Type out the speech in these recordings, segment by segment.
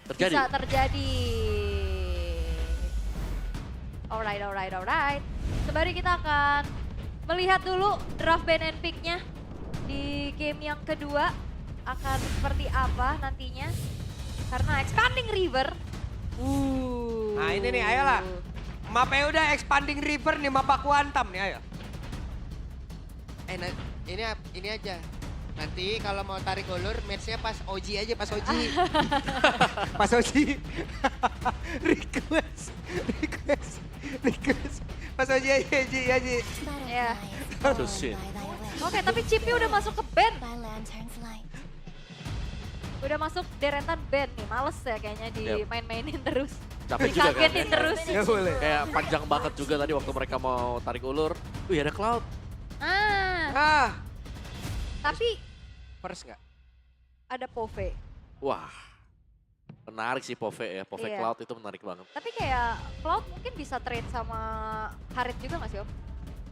Terjadi. bisa terjadi. Alright. Sembari kita akan melihat dulu draft ban and pick-nya di game yang kedua akan seperti apa nantinya. Karena Expanding River. Nah ini nih, ayolah. Mapnya udah Expanding River nih, map aku hantam nih, ayo. Ini aja. Nanti kalau mau tarik ulur, match-nya pas Oji aja, pas Oji. Pas Oji. request. Pas Oji aja, Oji. Ya. Aduh, shit. Oke, tapi Chippy udah masuk ke ban. Udah masuk deretan ban nih. Males ya kayaknya dimain-mainin terus. Capek juga kan. Dikagetin terus. Ya boleh. Kayak panjang banget juga tadi waktu mereka mau tarik ulur. Wih ada Cloud. Ah, Tapi first nggak? ada Pove. Wah. Menarik sih Pove ya. Pove Iya. Cloud itu menarik banget. Tapi kayak Cloud mungkin bisa trade sama Harit juga nggak sih Om?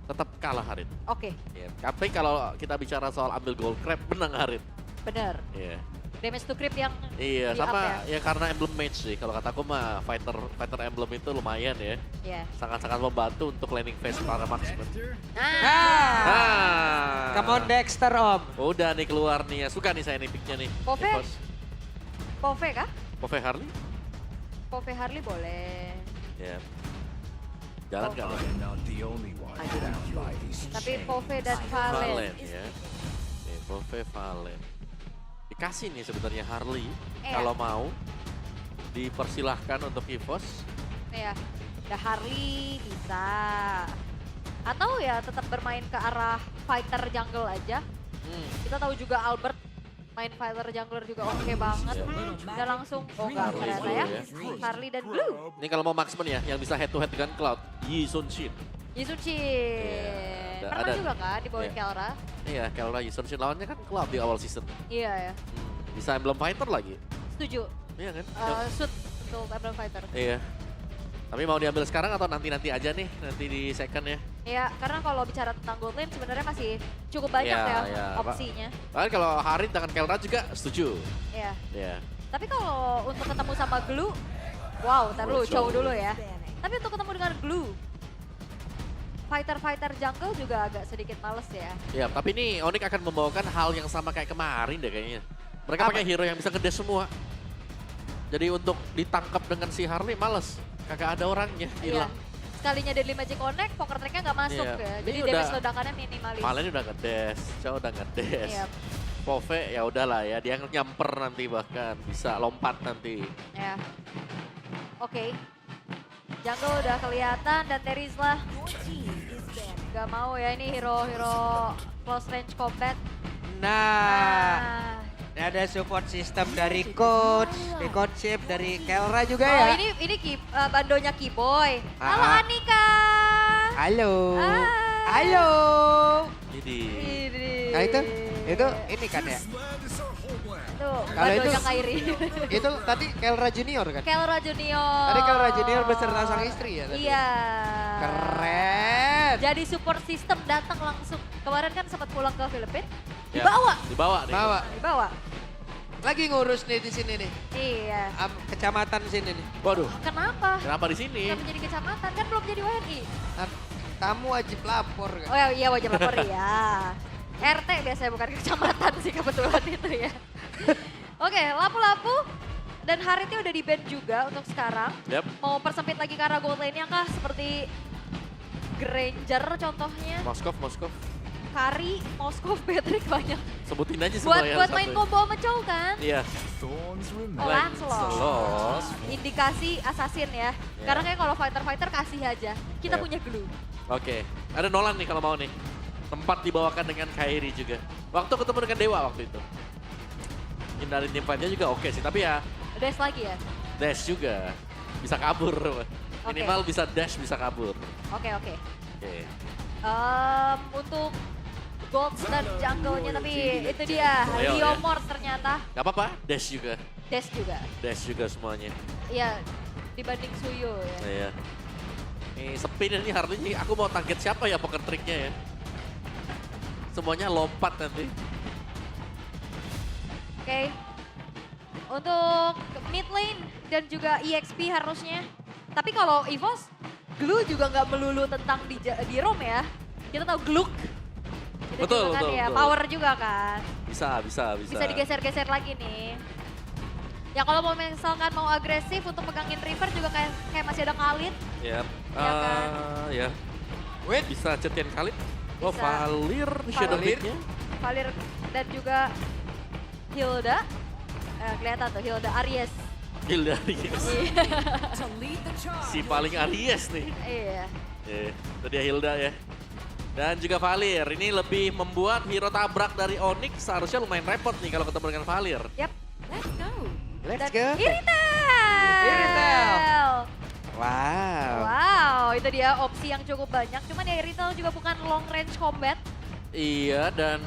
Tetap kalah Harit. Oke, Ya. Tapi kalau kita bicara soal ambil gold crab, menang Harit. bener. Iya. Damage to creep yang Iya, di sama up ya karena emblem mage sih. Kalau kataku mah fighter emblem itu lumayan ya. ya. Sangat-sangat membantu untuk landing phase para marksman. Nah, Ah. Come on Dexter, Om. Udah nih keluar nih ya. Suka nih saya nih picknya nih. Pove? Evos. Pove kah? Pove Harley? Pove Harley boleh. Ya. Jalan Oh. nggak lo? Tapi Pove dan Valen Valen. ya. Nih, Pove Valen. Dikasih nih sebenarnya Harley. Iya. Kalau mau dipersilahkan untuk Evos. Ya, ada Harley bisa. Atau ya tetap bermain ke arah fighter jungle aja. Kita tahu juga Albert main fighter jungler juga oke banget. Iya. Dan langsung, oh enggak Harley ternyata Blue ya. ya. Harley dan Blue. Ini kalau mau marksman ya, yang bisa head to head dengan Cloud, Yi Sun Shin. Yisuchi. Iya, Pernah ada. juga kan dibawain Iya. Kelra. Iya, kalau Yi Sun Shin lawannya kan Cloud di awal season. Iya ya, Bisa emblem fighter lagi. setuju. Iya kan? Shoot untuk Emblem Fighter. Iya. Tapi mau diambil sekarang atau nanti-nanti aja nih, nanti di second ya. Iya, karena kalau bicara tentang gold lane sebenarnya masih cukup banyak Iya, ya iya, Pak. opsinya. Bahkan kalau Harit dengan Kelra juga setuju. Iya. Iya. Tapi kalau untuk ketemu sama Glue, wow, ntar dulu, Jauh. cow dulu ya. Tapi untuk ketemu dengan Glue, fighter-fighter jungle juga agak sedikit males ya. Iya, tapi ini Onyx akan membawakan hal yang sama kayak kemarin deh kayaknya. Mereka Apa? pakai hero yang bisa ngedash semua. Jadi untuk ditangkap dengan si Harley males. Kagak ada orangnya, Iya. hilang. Sekalinya Deadly Magic Connect, poker tracknya nggak masuk Iya. ya. Ini Jadi udah- damage ledakannya minimalis. Valen udah ngedash, Chow udah ngedash. Iya, Pove ya udahlah ya, dia nyamper nanti bahkan bisa lompat nanti. ya. Oke. Jungle udah kelihatan dan Terizla nggak mau ya ini hero-hero close range combat. Nah, ini ada support system dari coach, di coachship dari Kelra juga Oh, ya. ini bandonya Kiboy. Halo Ah. Anika. Halo. Hai. Halo. Jadi Ini. Nah itu ini kan ya. Tuh, Kalau itu- bandonya Kairi. Itu tadi Kelra Junior kan? Kelra Junior. Tadi Kelra Junior beserta sang istri ya tadi? Iya. Keren. Jadi support system datang langsung. Kemarin kan sempat pulang ke Filipina. ya, Dibawa. dibawa nih. Bawa. Dibawa. Lagi ngurus nih di sini nih. Iya. Kecamatan sini nih. Waduh, Kenapa? kenapa di sini? Kenapa jadi kecamatan? Kan belum jadi WNI. Tamu wajib lapor kan? Oh iya wajib lapor ya. RT biasanya bukan kecamatan sih kebetulan itu ya. Oke, lapu-lapu dan Haritnya udah di ban juga untuk sekarang. Yap. Mau persempit lagi ke arah gold lane-nya kah? Seperti Granger contohnya. Moskov. Kari, Moskov, Patrick banyak. Sebutin aja semua ya. Buat main satu. combo sama Chow kan? Iya. Oh, Lancelot. Lancelot. Indikasi assassin ya. Karena kayak kalau fighter-fighter kasih aja. Kita Iya. punya glue. Oke, ada Nolan nih kalau mau nih. Tempat dibawakan dengan Kairi juga. Waktu ketemu dengan Dewa waktu itu. Hindarin teamfight-nya juga oke sih, tapi ya Dash lagi ya? dash juga. Bisa kabur. Minimal bisa dash, bisa kabur. Oke, oke. Oke. Untuk Gold dan jungle-nya tapi itu dia Ayo, Liomor ternyata Gak apa-apa, dash juga. Dash juga. Dash juga semuanya. Iya, dibanding Suyo ya. Iya. Ini sepi nih Harley nih, aku mau target siapa ya poker triknya ya. Semuanya lompat nanti. Oke. Untuk mid lane dan juga EXP harusnya. Tapi kalau EVOS, Glue juga nggak melulu tentang di roam ya. Kita tahu Gluk. Itu Betul, juga kan betul, ya, betul. power juga kan. Bisa. Bisa digeser-geser lagi nih. Ya kalau mau misalkan mau agresif untuk pegangin River juga kayak masih ada Khalid. Yap. Ya kan? Ya. Wait, Bisa cetian Khalid. Oh, Bisa. Valir Shadow Valir. Blade-nya. Valir dan juga Hilda. Kelihatan tuh Hilda Aries. Hilda Aries. Si paling Aries nih. Iya. Itu dia Hilda ya. Dan juga Valir. Ini lebih membuat hero tabrak dari Onyx seharusnya lumayan repot nih kalau ketemu dengan Valir. Yap. Let's go. let's Dan go. Iritel. Iritel. Wow. Wow, itu dia opsi yang cukup banyak. Cuman ya Iritel juga bukan long range combat. Iya, dan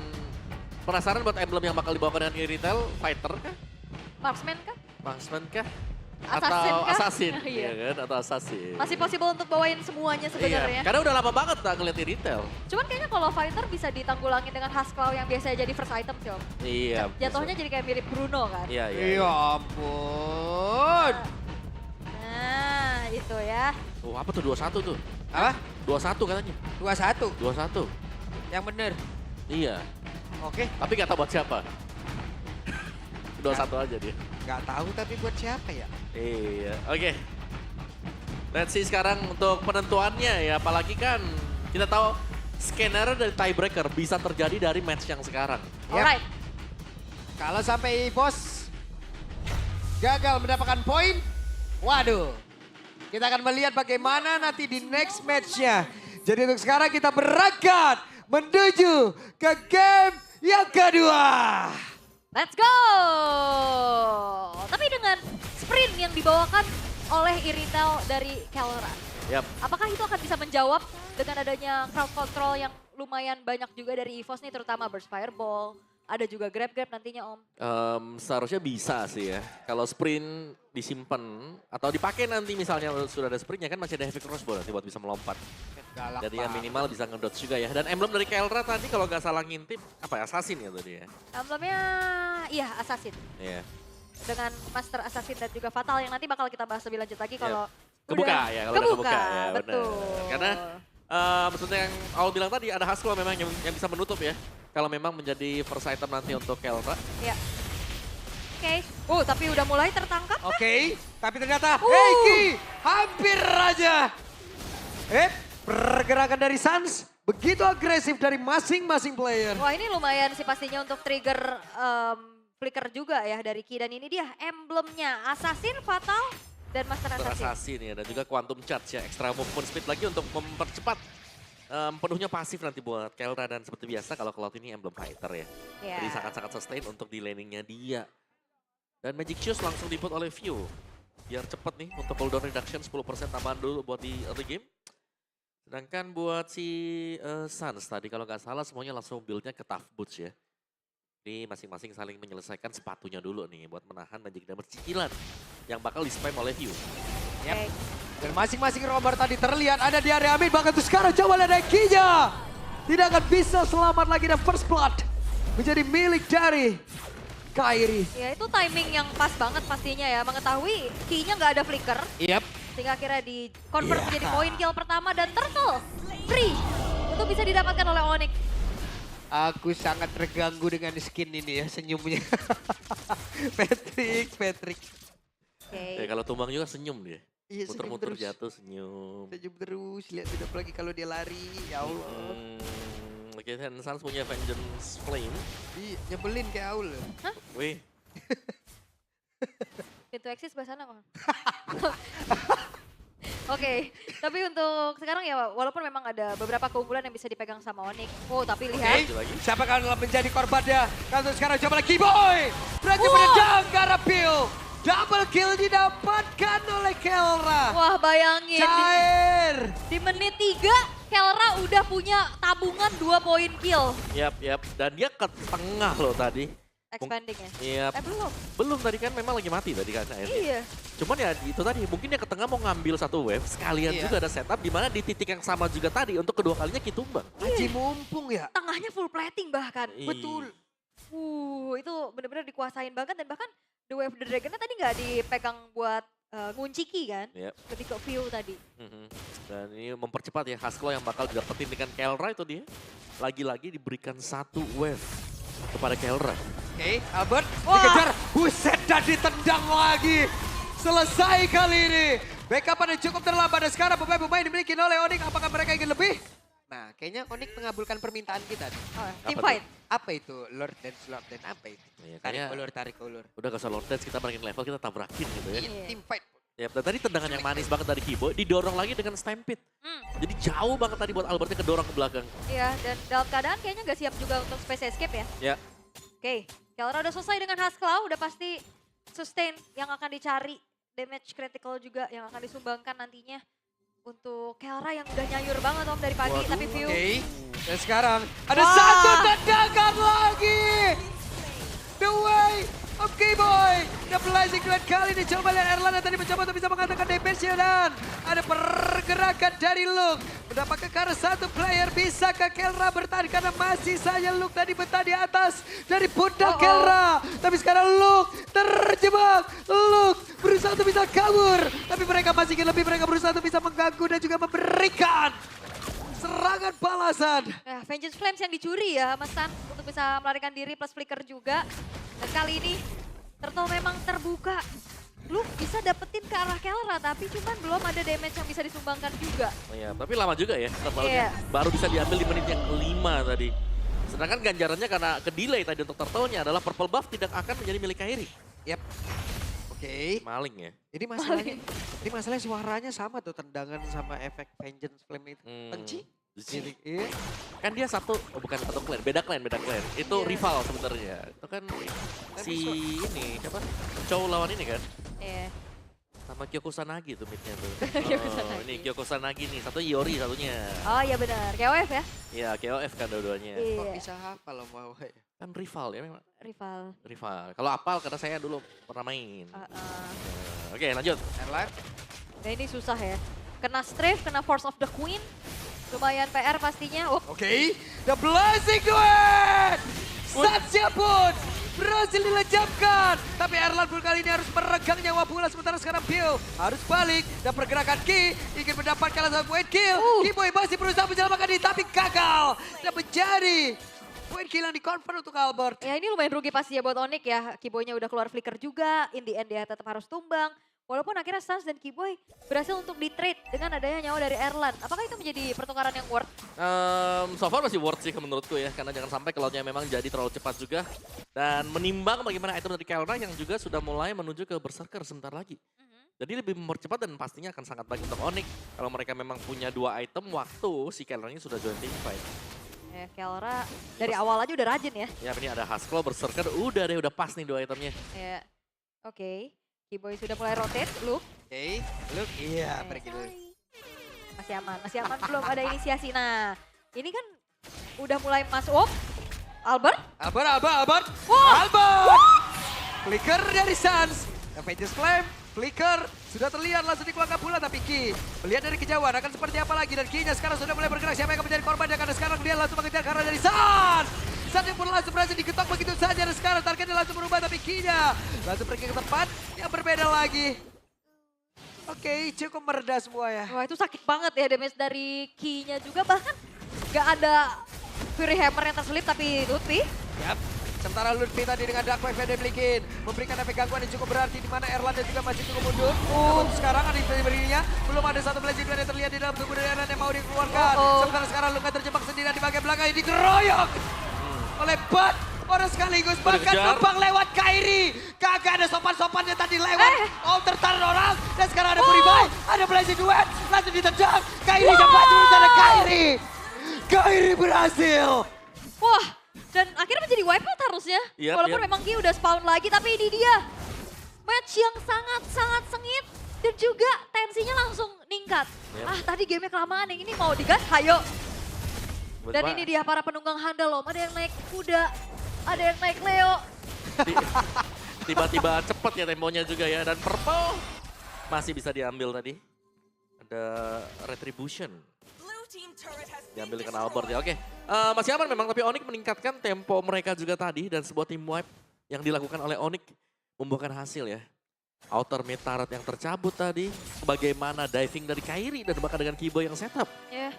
penasaran buat emblem yang bakal dibawakan dengan Iritel? Fighter kah? Marksman kah? Marksman kah? Assassin Atau kah? Assassin? Iya. Iya kan? Atau Assassin. Masih possible untuk bawain semuanya sebenarnya. Iya, karena udah lama banget tak ngeliat Iritel. Cuman kayaknya kalau fighter bisa ditanggulangin dengan Haskell yang biasanya jadi first item sih Om. Iya. Jatuhnya jadi kayak mirip Bruno kan. Iya, iya. Ya ampun. Nah, itu ya. Oh, apa tuh 21 tuh? Apa? 21 katanya. 21. 21. Yang bener. Iya. Oke. Tapi gak tahu buat siapa. 21 aja dia. Nggak tahu tapi buat siapa ya? Iya, oke. Let's see sekarang untuk penentuannya ya. Apalagi kan kita tahu skenario dari tiebreaker bisa terjadi dari match yang sekarang. Yap. Alright. Kalau sampai bos gagal mendapatkan poin, waduh. Kita akan melihat bagaimana nanti di next match-nya. Jadi untuk sekarang kita berangkat menuju ke game yang kedua. Let's go! Tapi dengan sprint yang dibawakan oleh Iritel dari Kelra. Yap. Apakah itu akan bisa menjawab dengan adanya crowd control yang lumayan banyak juga dari EVOS nih, terutama Burst Fireball. Ada juga grab-grab nantinya Om. Seharusnya bisa sih ya. Kalau sprint disimpan atau dipakai nanti misalnya sudah ada sprintnya kan masih ada heavy crossbow nanti buat bisa melompat. Galak Jadi ya banget. minimal bisa ngedodge juga ya. Dan emblem dari Kelra tadi kalau nggak salah ngintip apa ya, Assassin ya tadi ya. Emblemnya, iya Assassin. Iya. Dengan Master Assassin dan juga Fatal yang nanti bakal kita bahas lebih lanjut lagi kalau Kebuka udah ya, kalau udah kebuka ya, benar. betul. Karena maksudnya yang awal bilang tadi ada Haskell memang yang bisa menutup ya. Kalau memang menjadi first item nanti untuk Kelra. Ya. Oke. Tapi udah mulai tertangkap. Oke, tapi ternyata Heiki hampir aja. Pergerakan dari Suns begitu agresif dari masing-masing player. Wah ini lumayan sih pastinya untuk trigger flicker juga ya dari Ki. Dan ini dia emblemnya Assassin, Fatal, dan Master Assassin. Assassin ya, dan juga Quantum Charge ya. Extra movement speed lagi untuk mempercepat penuhnya pasif nanti buat Kelra. Dan seperti biasa kalau Cloud ini emblem fighter ya. Ya. Jadi sangat-sangat sustain untuk di laningnya dia. Dan Magic Shoes langsung diput oleh View. Biar cepet nih untuk cooldown reduction 10% tambahan dulu buat di early game. Sedangkan buat si Suns tadi kalau nggak salah semuanya langsung build-nya ke Tough Boots ya. Ini masing-masing saling menyelesaikan sepatunya dulu nih buat menahan Magic Damage cicilan yang bakal di-spam oleh View. Yep. Dan masing-masing romer tadi terlihat ada di area mid, bahkan tuh sekarang coba lihat Heiki-nya. Tidak akan bisa selamat lagi dan first blood menjadi milik dari Kairi. Ya itu timing yang pas banget pastinya ya. Mengetahui Ki-nya nggak ada flicker. Yap. Sehingga akhirnya di convert Yeah. menjadi poin kill pertama dan turtle free. Itu bisa didapatkan oleh Onyx. Aku sangat terganggu dengan skin ini ya, senyumnya. Patrick. Oke. Ya, kalau tumbang juga senyum dia. Iya, senyum Muter-muter terus. jatuh senyum. Senyum terus, lihat tidak lagi kalau dia lari. Ya Allah. Oke, dan Suns punya Vengeance Flame. Ih, nyebelin kayak Aul. Wih, Pintu eksis sebelah sana kok. Oke, tapi untuk sekarang ya walaupun memang ada beberapa keunggulan yang bisa dipegang sama Onyx. Tapi lihat. Oke, lagi. siapa akan menjadi korbannya? Kalau sekarang coba lagi Boy. Berarti Wah. menendang ke arah Pil. Double kill didapatkan oleh Kelra. Wah bayangin Cair. di menit 3 Kelra udah punya tabungan 2 poin kill. Yap. Dan dia ke tengah loh tadi. Expanding ya? Yap. Belum. Belum tadi kan memang lagi mati tadi kan akhirnya. Iya. Cuman ya itu tadi mungkin dia ke tengah mau ngambil satu wave. Sekalian Iya. juga ada setup di mana di titik yang sama juga tadi untuk kedua kalinya Kitumbang. Haji mumpung ya. Tengahnya full plating bahkan. Iya. Betul. Itu benar-benar dikuasain banget dan bahkan The Wave the Dragon tadi nggak dipegang buat ngunci Ki kan? Yep. Lebih ke view tadi. Dan ini mempercepat ya Haskell yang bakal didapetin dengan Kelra itu dia. Lagi-lagi diberikan satu wave kepada Kelra. Oke, Albert Wah. dikejar. Buset, dan ditendang lagi. Selesai kali ini. Backup-nya cukup terlambat dan sekarang pemain-pemain dimiliki oleh Onyx. Apakah mereka ingin lebih? Nah, kayaknya Onyx mengabulkan permintaan kita nih. Oh, team Apa fight. Apa itu? Lord Dance, Lord Dance, apa itu? Iya, Tarik kayaknya ulur, tarik ulur. udah gak usah Lord Dance, kita balikin level, kita tabrakin gitu ya. Iya. Team fight. Ya, dan tadi tendangan yang manis banget dari Kiboy, didorong lagi dengan Stampede. Hmm. Jadi jauh banget tadi buat Albertnya kedorong ke belakang. Iya, dan dalam keadaan kayaknya nggak siap juga untuk space escape ya. Ya, Oke, Kelra udah selesai dengan Haskell, udah pasti sustain yang akan dicari. Damage critical juga yang akan disumbangkan nantinya. Untuk Kelra yang udah nyayur banget Om dari pagi, Waduh, tapi view. Oke, dan sekarang ada Wah. satu tendangan lagi. The way of K-Boy. The Blazing Duet kali ini coba lihat Erlanda tadi mencoba untuk bisa mengatakan damage-nya dan ada pergerakan dari Luke. Mendapatkan karena satu player bisa ke Kelra bertahan karena masih saja Luke tadi betah di atas dari pundak Kelra. Tapi sekarang Luke terjebak. Luke berusaha untuk bisa kabur. Tapi mereka masih ingin lebih, mereka berusaha untuk bisa mengganggu dan juga memberikan serangan balasan. Nah, Vengeance Flames yang dicuri ya Mas Tan untuk bisa melarikan diri plus flicker juga. Dan kali ini Turtle memang terbuka. Lu bisa dapetin ke arah Kelra tapi cuman belum ada damage yang bisa disumbangkan juga. oh ya, tapi lama juga ya. Iya. Baru bisa diambil di menit yang kelima tadi. Sedangkan ganjarannya karena ke-delay tadi untuk Turtle-nya adalah purple buff tidak akan menjadi milik Kairi. Yap. Oke. Maling ya. Ini masalahnya suaranya sama tuh tendangan sama efek Vengeance Flame itu. Tenci. Jadi, Iya. kan dia bukan satu clan, beda clan. Itu Iya. rival sebenarnya. Itu kan si ini siapa? Chow lawan ini kan? Iya. Sama Kyoko Sanagi tuh midnya tuh. Kyoko Oh, Sanagi. ini Kyoko Sanagi nih, satu Yori satunya. Oh iya benar, KOF ya? Iya, KOF kan dua-duanya. Kok Iya, bisa hafal lo mau ya? Kan rival ya memang. rival. Kalau apal karena saya dulu pernah main. Uh-uh. Oke, lanjut. Erlan. Nah ini susah ya. Kena strafe, kena Force of the Queen. Lumayan PR pastinya. Oh, Oke. The Blazing Duet. Satya pun berhasil dilejamkan. Tapi Erlan pun kali ini harus meregang nyawa pula. Sementara sekarang Bill harus balik. Dan pergerakan Ki ingin mendapatkan satu point kill. K-Boy masih berusaha menyelamatkan diri tapi gagal. Dan menjadi point kill yang di-convert untuk Albert. ya ini lumayan rugi pasti ya buat Onyx ya. Kiboynya udah keluar flicker juga. In the end dia tetap harus tumbang. Walaupun akhirnya Stans dan Kiboy berhasil untuk di-trade dengan adanya nyawa dari Erlan. Apakah itu menjadi pertukaran yang worth? So far masih worth sih menurutku ya. Karena jangan sampai cloud-nya memang jadi terlalu cepat juga. Dan menimbang bagaimana item dari Kelra yang juga sudah mulai menuju ke Berserker sebentar lagi. Jadi lebih mempercepat dan pastinya akan sangat baik untuk Onyx. Kalau mereka memang punya 2 item waktu si Kelra-nya sudah join team fight. Kelra dari awal aja udah rajin ya. Ya ini ada Haskell, Berserker, udah pas nih 2 itemnya. Ya. Oke. Kiboy sudah mulai rotate, Luke. Oke. Luke. Iya, pergi dulu. Masih aman, belum ada inisiasi. Nah, ini kan udah mulai masuk. Oh, Albert? Albert. Wah! Albert! Flicker dari Suns. Vengeance Flame, flicker. Sudah terlihat langsung dikeluarkan pula tapi Ki melihat dari kejauhan akan seperti apa lagi. Dan Ki-nya sekarang sudah mulai bergerak. Siapa yang akan menjadi korban? Dan karena sekarang dia langsung mengejar karena dari Suns. Suns yang pun langsung berhasil diketok begitu saja. Dan sekarang targetnya langsung berubah tapi Ki-nya langsung pergi ke tempat yang berbeda lagi. Oke, cukup mereda semua ya. Wah itu sakit banget ya damage dari Ki-nya juga. Bahkan gak ada Fury Hammer yang terselip tapi Lutfi. Yap. Sementara Lutfi tadi dengan Dark Wave yang dimiliki memberikan efek gangguan yang cukup berarti di mana Erlanda juga masih cukup mundur. Namun sekarang ada yang berdirinya, belum ada satu Blazing Duet yang terlihat di dalam tubuh dari Erlanda yang mau dikeluarkan. Sementara sekarang Luka terjebak sendirian di bagian belakang ini dikeroyok oleh Bud. Orang sekaligus bahkan numpang lewat Kairi. Kagak ada sopan-sopannya tadi lewat. Tertarik orang. Dan sekarang ada Puribai. Ada Blazing Duet. Langsung ditendang. Kairi sampai dulu ada Kairi. Kairi berhasil. Wah dan akhirnya menjadi wipeout harusnya. Walaupun memang Ki udah spawn lagi tapi ini dia. Match yang sangat-sangat sengit. Dan juga tensinya langsung ningkat. Tadi gamenya kelamaan yang ini mau digas. Hayo. Dan ini dia para penunggang handal loh. Ada yang naik kuda. Ada yang naik Leo. Tiba-tiba cepet ya temponya juga ya. Dan purple masih bisa diambil tadi. Ada retribution. Diambil dengan Albert ya. Oke. Masih aman memang tapi Onyx meningkatkan tempo mereka juga tadi. Dan sebuah team wipe yang dilakukan oleh Onyx membuahkan hasil ya. Outer mid turret yang tercabut tadi. Bagaimana diving dari Kairi dan bahkan dengan Kibo yang setup. Ya.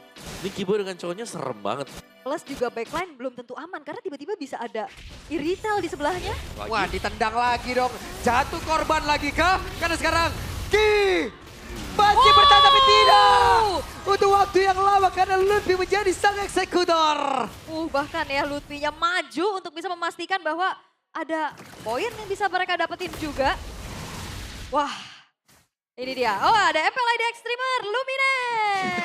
Ini Kibo dengan cowoknya serem banget. Plus juga backline belum tentu aman karena tiba-tiba bisa ada Iritel di sebelahnya. Lagi. Wah, ditendang lagi dong. Jatuh korban lagi kah? Karena sekarang Ki masih bertahan tapi tidak. Untuk waktu yang lama karena Lutfi menjadi sang eksekutor. Bahkan ya Lutfi-nya maju untuk bisa memastikan bahwa ada poin yang bisa mereka dapetin juga. Wah, ini dia. Oh, ada FLID Extremer, Luminate.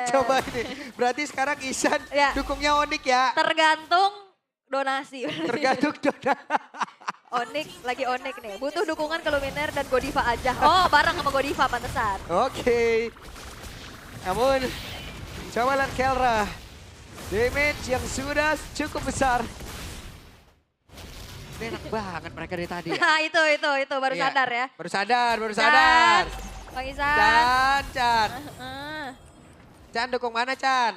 Coba ini, berarti sekarang Isan Ya. dukungnya Onyx ya. Tergantung donasi. Tergantung Dona. Onyx, lagi Onyx nih. Butuh dukungan ke Luminaire dan Godiva aja. Oh, bareng sama Godiva pantesan. Oke. Namun, coba lihat Kelra. Damage yang sudah cukup besar. Ini enak banget mereka dari tadi ya. Nah, itu baru Iya. sadar ya. Baru sadar. Bang Isan. Chan. Heeh. Chan dukung mana Chan?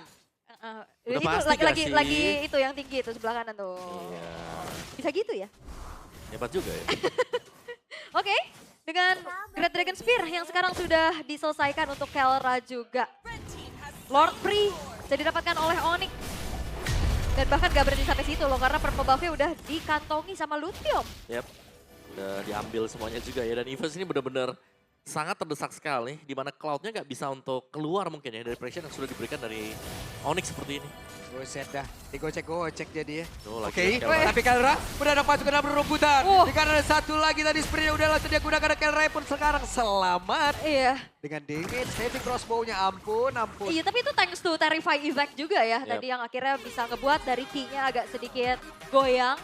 Udah Itu pasti gak sih? lagi itu yang tinggi itu sebelah kanan tuh. Iya. Bisa gitu ya? Hebat juga ya. Oke, dengan Great Dragon Spear yang sekarang sudah diselesaikan untuk Kelra juga. Lord Free bisa didapatkan oleh Onyx. Dan bahkan gak berhenti sampai situ loh, karena purple buff-nya udah dikantongi sama Luthium. Yap. Udah diambil semuanya juga ya. Dan Evos ini benar-benar sangat terdesak sekali. Di mana Cloud-nya nggak bisa untuk keluar mungkin ya dari pressure yang sudah diberikan dari Onyx seperti ini. Buset dah, digocek-gocek jadi ya. Tuh, lagi Oke, Kelra. tapi Kelra mendadak masuk ke dalam rebutan. Karena ada satu lagi tadi sprintnya udah langsung dia gunakan. Kelra pun sekarang selamat. Iya. Dengan damage, heavy crossbow-nya ampun. Iya, tapi itu thanks to Terrify Effect juga ya. Yep. Tadi yang akhirnya bisa ngebuat dari key-nya agak sedikit goyang.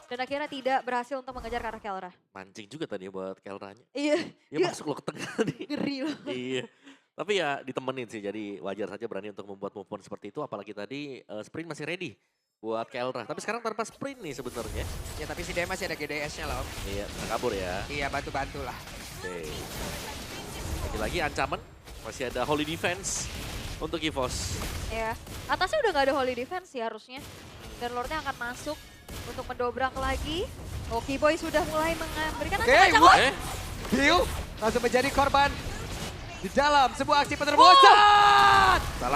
Dan akhirnya tidak berhasil untuk mengejar ke arah Kelra. Mancing juga tadi buat Kelranya. Iya. Dia masuk loh ke tengah nih. Ngeri loh. Iya. Tapi ya ditemenin sih, jadi wajar saja berani untuk membuat movement seperti itu. Apalagi tadi sprint masih ready buat Kelra. Tapi sekarang tanpa sprint nih sebenarnya. Ya tapi si dia masih ada GDS-nya loh. Iya, bisa kabur ya. Iya, bantu-bantu lah. Oke. Lagi-lagi ancaman, masih ada Holy Defense untuk Evos. Ya, atasnya udah nggak ada Holy Defense sih harusnya. Dan Lordnya akan masuk untuk mendobrak lagi. Oki Boy sudah mulai memberikan Oke, ancang-ancang. what? Eh, Bill langsung menjadi korban di dalam sebuah aksi penerbosan.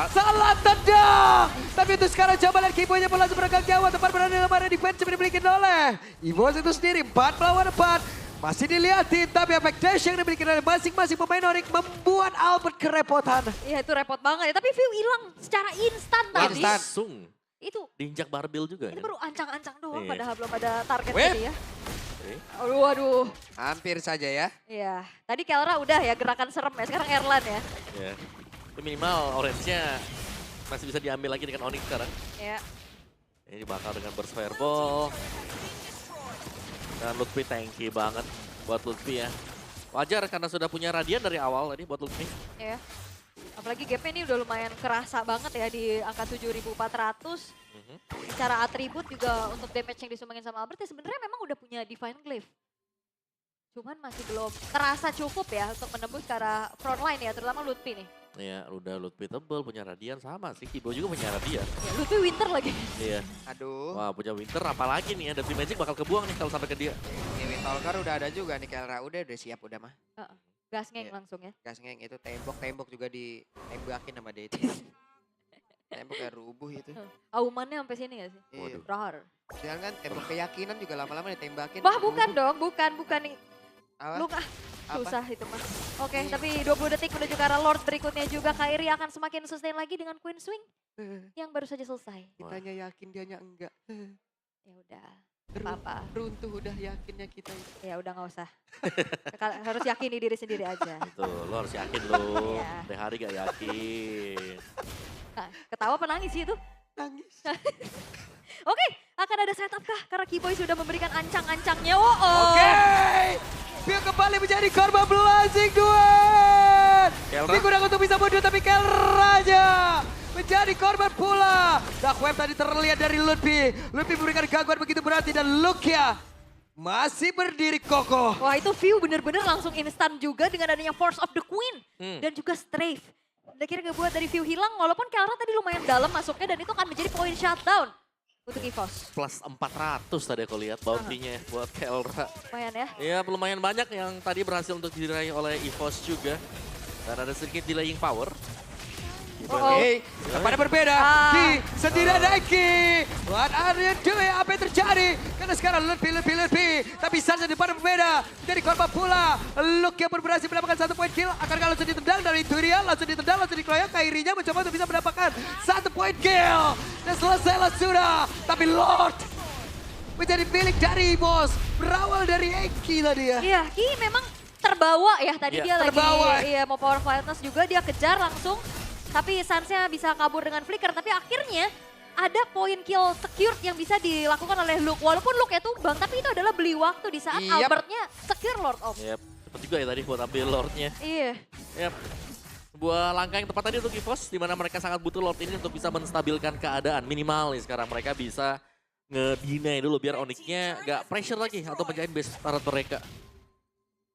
Salah tendang. Tapi itu sekarang coba lihat Kiboy-nya pun langsung meregang nyawa. Tempat berada dalam area defense yang dimiliki oleh Evos itu sendiri. 4 melawan 4. Masih dilihatin, tapi efek dash yang dimiliki oleh masing-masing pemain Onyx membuat Albert kerepotan. Iya itu repot banget ya, tapi view hilang secara instan tadi. Instan. langsung Itu diinjak barbel juga. itu kan? baru ancang-ancang doang Iya. padahal belum ada target Weh. tadi ya. Oke. Waduh. Hampir saja ya. Iya, tadi Kelra udah ya gerakan serem ya, sekarang Erlan ya. Ya. Tapi minimal orange-nya masih bisa diambil lagi dengan Onyx sekarang. Ya. Ini bakal dengan burst fireball. Dan Lutfi tanky banget buat Lutfi ya. Wajar karena sudah punya radian dari awal tadi buat Lutfi. Ya. Apalagi gapnya ini udah lumayan kerasa banget ya di angka 7.400. Secara atribut juga untuk damage yang disumbangin sama Albert ya sebenarnya memang udah punya Divine Glaive. Cuman masih belum terasa cukup ya untuk menembus ke arah frontline ya, terutama Lutfi nih. Ya udah Lutfi tebel, punya radian sama sih. Kibo juga punya radian. Ya, Lutfi winter lagi. Iya. Aduh. Wah punya winter apalagi nih ya. Dan Magic bakal kebuang nih kalau sampai ke dia. Dewi Tolkar udah ada juga nih Kelra. Udah siap udah mah. Gas ngeng Iya. langsung ya. Gas ngeng itu tembok juga ditembakin sama dia itu. Tembok kayak rubuh itu. Aumannya sampai sini gak sih? Iya. Waduh. Rahar. Jangan kan tembok keyakinan juga lama-lama ditembakin. Wah bukan rubuh. dong, bukan nih. Apa? Lu kah? Apa? Susah itu mah. Oke, Iya. tapi 20 detik menuju ke arah Lord berikutnya juga. Kairi akan semakin sustain lagi dengan Queen Swing yang baru saja selesai. Kitanya yakin dianya enggak. Ya udah, apa-apa. Runtuh udah yakinnya kita itu. Ya udah nggak usah. Harus yakini diri sendiri aja. Tuh lo harus yakin lo. Iya. Teh hari gak yakin. Nah, ketawa apa nangis sih itu? Nangis. Oke, akan ada setup kah? Karena Kiboy sudah memberikan ancang-ancangnya. Oh, Oke. Dia kembali menjadi korban Blazing Duel. Kelra. Digunakan untuk bisa mundur tapi Kelra aja menjadi korban pula. Dark Web tadi terlihat dari Lutfi. Lutfi memberikan gangguan begitu berarti dan Lukia masih berdiri kokoh. wah itu view bener-bener langsung instan juga dengan adanya Force of the Queen. Dan juga Strafe. Dan akhirnya ngebuat dari view hilang walaupun Kelra tadi lumayan dalam masuknya dan itu akan menjadi poin shutdown untuk EVOS. Plus 400 tadi aku lihat bounty-nya buat Kelra. Lumayan ya. Ya lumayan banyak yang tadi berhasil untuk diraih oleh EVOS juga. Dan ada sedikit delaying power. Oke, pada berbeda. Ki sendiri ada Ki. What are you doing? Apa yang terjadi? Karena sekarang lebih. Tapi Sansa di pada berbeda. Jadi korban pula. Luke yang berhasil mendapatkan 1 point kill. Akan kalau langsung ditendang dari Turian. Langsung ditendang, langsung dikeroyok. Kairinya mencoba untuk bisa mendapatkan 1 point kill. Dan selesailah sudah. Tapi Lord menjadi milik dari bos. Berawal dari Eki tadi ya. Iya, Ki memang terbawa ya tadi dia terbawa. lagi. Iya, mau power flatness juga dia kejar langsung. Tapi Sansnya bisa kabur dengan flicker. Tapi akhirnya ada poin kill secured yang bisa dilakukan oleh Luke. Walaupun Luke ya tumbang, tapi itu adalah beli waktu di saat Albertnya secure Lord Om. Yep, cepet juga ya tadi buat ambil Lordnya. Iya. Yep. Sebuah langkah yang tepat tadi untuk EVOS, di mana mereka sangat butuh Lord ini untuk bisa menstabilkan keadaan. Minimal nih sekarang mereka bisa nge-deny dulu biar Onyx-nya gak pressure lagi atau menjadi base turret mereka.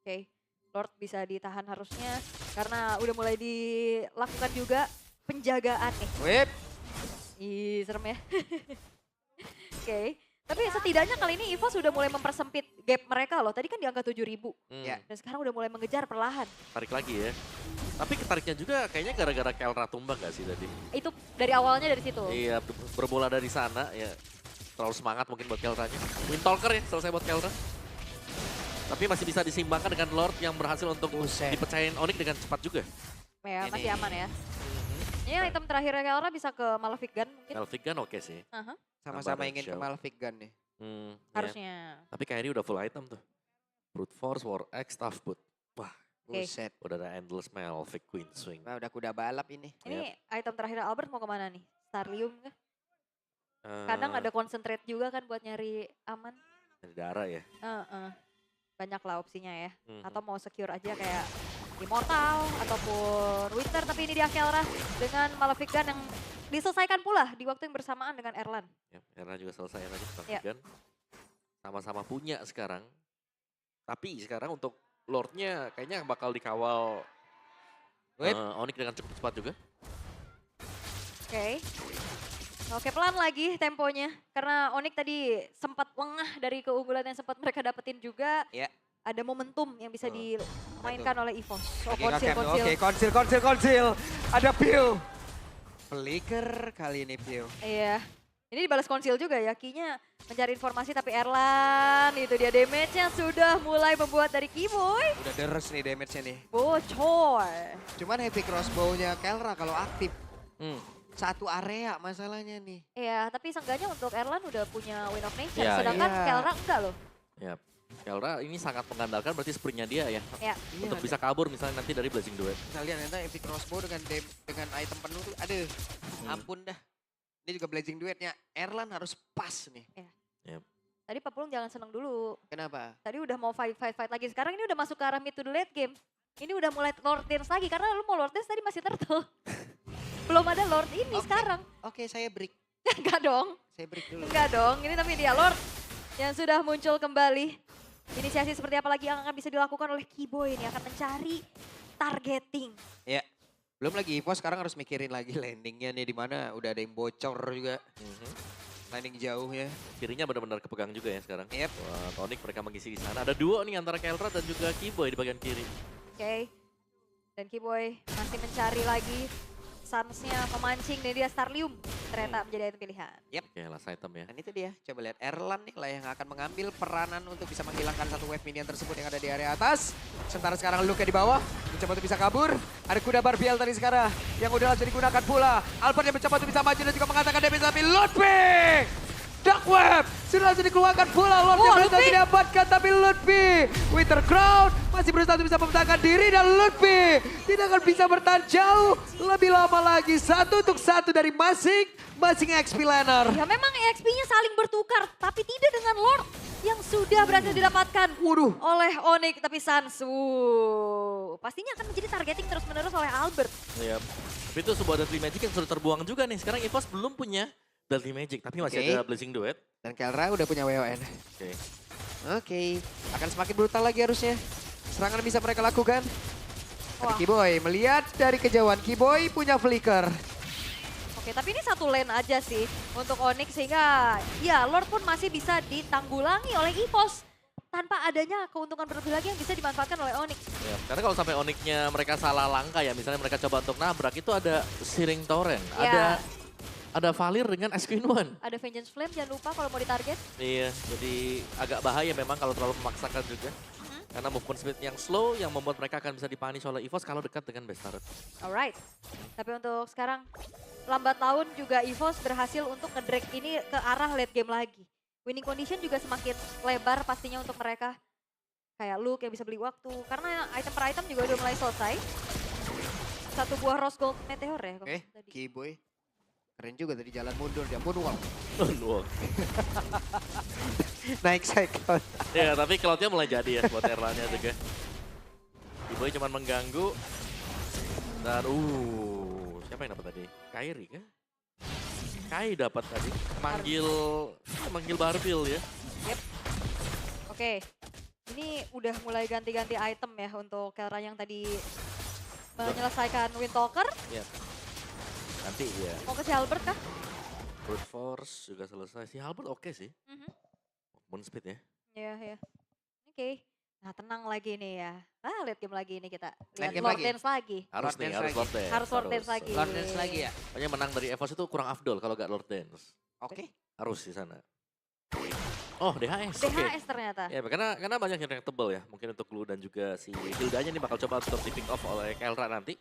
Oke. Lord bisa ditahan harusnya karena udah mulai dilakukan juga penjagaan nih. Whip. Ih, serem ya. Oke. Tapi setidaknya kali ini EVOS sudah mulai mempersempit gap mereka loh. Tadi kan di angka 7.000. Ya. Dan sekarang udah mulai mengejar perlahan. Tarik lagi ya. Tapi ketariknya juga kayaknya gara-gara Kelra tumbang gak sih tadi? Itu dari awalnya dari situ. Iya, bermula dari sana ya. Terlalu semangat mungkin buat Kelranya. Windtalker ya, selesai buat Kelra. Tapi masih bisa disimbangkan dengan Lord yang berhasil untuk dipecahin Onyx dengan cepat juga. Ya, masih aman ya. Ini item terakhirnya Kelra bisa ke Malefic Gun mungkin. Malefic Gun oke sih. Sama-sama Tambah ingin ke Shell. Malefic Gun nih. Ya. Harusnya. Tapi Kairi udah full item tuh. Brute Force, War Axe, Tough Boot. Wah, Oke. Buset. udah ada Endless Malefic Queen Swing. Wah, udah kuda balap ini. Ini item terakhir Albert mau kemana nih? Starlium kah? Eh, Kadang ada concentrate juga kan buat nyari aman. dari darah ya. Banyak lah opsinya ya. Mhm. Atau mau secure aja kayak Immortal ataupun Winter. Tapi ini dia Kelra dengan Malefic Gun yang diselesaikan pula di waktu yang bersamaan dengan Erlan. Ya, Erna juga selesai tadi Malefic Iya. Gun. Sama-sama punya sekarang. Tapi sekarang untuk Lordnya kayaknya bakal dikawal Whip. Onyx dengan cukup cepat juga. Oke, pelan lagi temponya. Karena Onyx tadi sempat lengah dari keunggulan yang sempat mereka dapetin juga. Ya. Ada momentum yang bisa dimainkan oleh EVOS. Oh, Oke, konsil. konsil. Ada Pew. Flicker kali ini Pew. Iya. Ini dibalas konsil juga ya. Kinya mencari informasi tapi Erlan itu dia damage-nya sudah mulai membuat dari Keyboy. Udah deres nih damage-nya nih. Bocor. Cuman heavy crossbow-nya Kelra kalau aktif. Hmm. Satu area masalahnya nih. Iya, tapi seenggaknya untuk Erlan udah punya Win of Nature. Iya, Sedangkan iya. Kelra enggak loh. Ya, Kelra ini sangat mengandalkan berarti sprintnya dia ya. Ya. Untuk bisa kabur misalnya nanti dari Blazing Duet. Kita lihat ternyata heavy crossbow dengan item penuh tuh. Aduh, ampun dah. Ini juga blazing duetnya. Erlan harus pas nih. Tadi Pak Pulung jangan seneng dulu. Kenapa? Tadi udah mau fight lagi. Sekarang ini udah masuk ke arah mid to the late game. Ini udah mulai Lord Dance lagi. Karena lu mau Lord Dance tadi masih turtle. Belum ada Lord ini Oke. sekarang. Oke, saya break. Enggak dong. Saya break dulu. Enggak dong. Ini tapi dia Lord yang sudah muncul kembali. Inisiasi seperti apa lagi yang akan bisa dilakukan oleh Keyboy ini. Akan mencari targeting. Ya. Belum lagi EVOS sekarang harus mikirin lagi landingnya nih di mana udah ada yang bocor juga. Landing jauh ya. Kirinya benar-benar kepegang juga ya sekarang. Yep. Wah, Onyx mereka mengisi di sana. Ada duo nih antara Kelra dan juga Keyboy di bagian kiri. Oke. Dan Keyboy masih mencari lagi. Suns-nya memancing dan dia Starlium. Ternyata menjadi item pilihan. Oke, last item ya. Dan itu dia, coba lihat Erlan nih lah yang akan mengambil peranan untuk bisa menghilangkan satu wave minion tersebut yang ada di area atas. Sementara sekarang Luke di bawah, mencoba untuk bisa kabur. Ada kuda Barbiel tadi sekarang yang udah langsung digunakan pula. Albert yang mencoba untuk bisa maju dan juga mengatakan damage tapi Ludwig! Dark Web sudah langsung dikeluarkan pula. Lord yang berhasil didapatkan tapi Ludwig. Winter Crown masih berusaha untuk bisa mempertahankan diri dan Ludwig tidak akan bisa bertahan jauh lebih lama lagi. 1 untuk 1 dari masing XP laner. Ya memang EXP-nya saling bertukar, tapi tidak dengan Lord yang sudah berhasil didapatkan oleh Onyx. Tapi Sansu pastinya akan menjadi targeting terus-menerus oleh Albert. Iya. Tapi itu sebuah Deadly Magic yang sudah terbuang juga nih. Sekarang EVOS belum punya Deadly Magic, tapi masih ada Blazing Duet. Dan Kelra udah punya WON. Oke. Oke, akan semakin brutal lagi harusnya. Serangan bisa mereka lakukan. Ada Wah. Keyboy melihat dari kejauhan. Keyboy punya flicker. Oke, tapi ini satu lane aja sih untuk Onyx sehingga ya Lord pun masih bisa ditanggulangi oleh EVOS tanpa adanya keuntungan berlebih lagi yang bisa dimanfaatkan oleh Onyx. Ya, karena kalau sampai Onyx-nya mereka salah langkah ya, misalnya mereka coba untuk nabrak, itu ada Searing Torrent, Ya. ada Valir dengan Ice Queen One. Ada Vengeance Flame, jangan lupa kalau mau ditarget. Iya, jadi agak bahaya memang kalau terlalu memaksakan juga. Karena movement speed yang slow yang membuat mereka akan bisa dipunish oleh EVOS kalau dekat dengan base turret. Alright, tapi untuk sekarang lambat laun juga EVOS berhasil untuk ngedrag ini ke arah late game lagi. Winning condition juga semakin lebar pastinya untuk mereka. Kayak Luke yang bisa beli waktu, karena item per item juga udah mulai selesai. Satu buah Rose Gold Meteor ya. Oke, tadi. Keyboy. Keren juga tadi jalan mundur dia, moonwalk. Luang. Naik cycle. Ya, tapi cloud-nya mulai jadi ya buat Erlanya juga. Iboy cuma mengganggu. Dan siapa yang dapat tadi? Kairi kah? Kai dapat tadi. Manggil Barbil ya. Yep. Oke, ini udah mulai ganti-ganti item ya untuk Kelra yang tadi menyelesaikan Windtalker. Ya. Nanti ya. Mau ke si Albert kah? Brute Force juga selesai. Si Albert oke sih. Moon speed ya. Iya, ya. Oke. Nah, tenang lagi nih ya. Late game lagi ini kita. Late Lihat game Lord lagi? Dance lagi. Harus Lord nih, Dance harus lagi. Lord Dance. Harus Lord Dance lagi. Lord Dance lagi ya? Pokoknya menang dari EVOS itu kurang afdol kalau gak Lord Dance. Oke. Harus di sana. Oh, DHS. Oke. DHS ternyata. Ya, karena banyak yang tebel ya. Mungkin untuk Lu dan juga si Hildanya nih bakal coba untuk di pick off oleh Kelra nanti.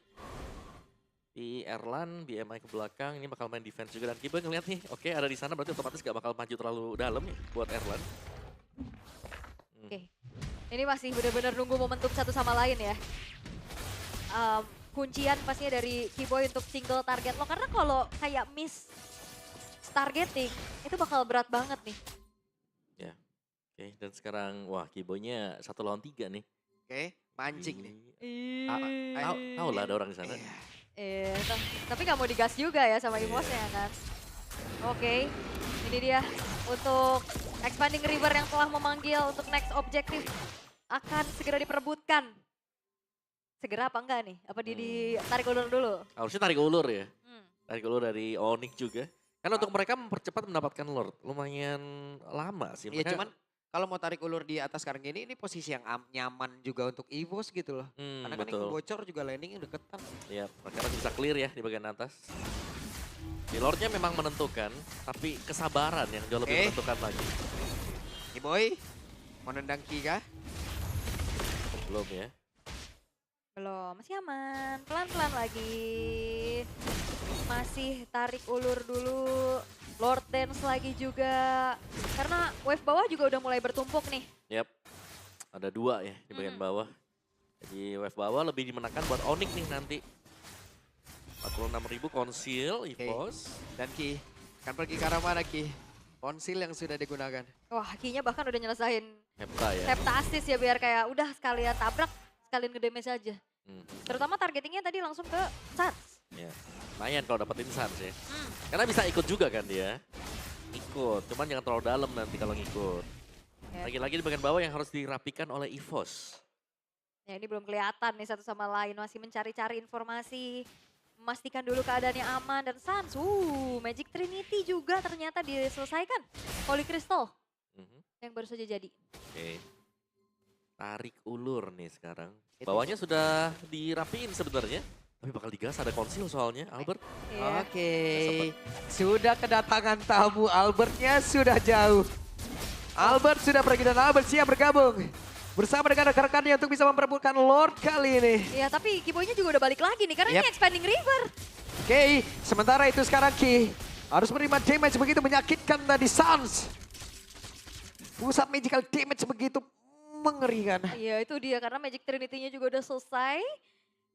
Di Erlan, BMI ke belakang, ini bakal main defense juga. Dan Kiboy ngeliat nih, oke ada di sana berarti otomatis gak bakal maju terlalu dalam nih buat Erlan. Oke. Ini masih benar-benar nunggu momentum satu sama lain ya. Kuncian pastinya dari Kiboy untuk single target lo. Karena kalau kayak miss targeting, itu bakal berat banget nih. Ya, oke. Dan sekarang, wah Kiboynya 1 lawan 3 nih. Oke, mancing nih. Tahu lah ada orang di sana. Tapi gak mau digas juga ya sama EVOS-nya kan. Oke, ini dia untuk Expanding River yang telah memanggil untuk next objektif akan segera diperebutkan. Segera apa enggak nih? Apa ditarik ulur dulu? Harusnya tarik ulur ya. Tarik ulur dari Onyx juga. Karena untuk mereka mempercepat mendapatkan Lord. Lumayan lama sih. Iya Mereka- cuman kalau mau tarik ulur di atas sekarang ini posisi yang nyaman juga untuk EVOS gitu loh. Karena kan yang betul. bocor juga landingnya deketan. Ya, mereka bisa clear ya di bagian atas. Di Lordnya memang menentukan, tapi kesabaran yang jauh lebih menentukan lagi. Keyboy, mau nendang Ki kah? Belum ya. Belum, masih aman. Pelan-pelan lagi. Masih tarik ulur dulu. Lord Dance lagi juga. Karena wave bawah juga udah mulai bertumpuk nih. Yap. Ada 2 ya di bagian bawah. Jadi wave bawah lebih dimenangkan buat Onyx nih nanti. 46.000 konsil, EVOS. Dan Ki, kan pergi ke arah mana Ki? Konsil yang sudah digunakan. Wah, Kinya bahkan udah nyelesain Hepta ya. Hepta assist ya biar kayak udah sekalian tabrak, sekalian ngedamage aja. Hmm. Terutama targetingnya tadi langsung ke Sans. Ya. Lumayan kalau dapetin Sans ya. Karena bisa ikut juga kan dia. Ikut, cuman jangan terlalu dalam nanti kalau ngikut. Ya. Lagi-lagi di bagian bawah yang harus dirapikan oleh EVOS. Ya ini belum kelihatan nih satu sama lain, masih mencari-cari informasi. Memastikan dulu keadaannya aman dan Sans. Magic Trinity juga ternyata diselesaikan. Holy Crystal yang baru saja jadi. Oke. Tarik ulur nih sekarang. Bawahnya sudah dirapiin sebenarnya. Tapi bakal digas, ada konsil soalnya, Albert. Iya. Oke, sudah kedatangan tamu, Albertnya sudah jauh. Albert sudah pergi dan Albert siap bergabung bersama dengan rekan-rekannya untuk bisa memperebutkan Lord kali ini. Iya tapi Kiboynya juga udah balik lagi nih karena ini Expanding River. Oke, sementara itu sekarang Ki harus menerima damage begitu menyakitkan tadi Sans. Pusat magical damage begitu mengerikan. Iya itu dia karena Magic Trinity-nya juga udah selesai.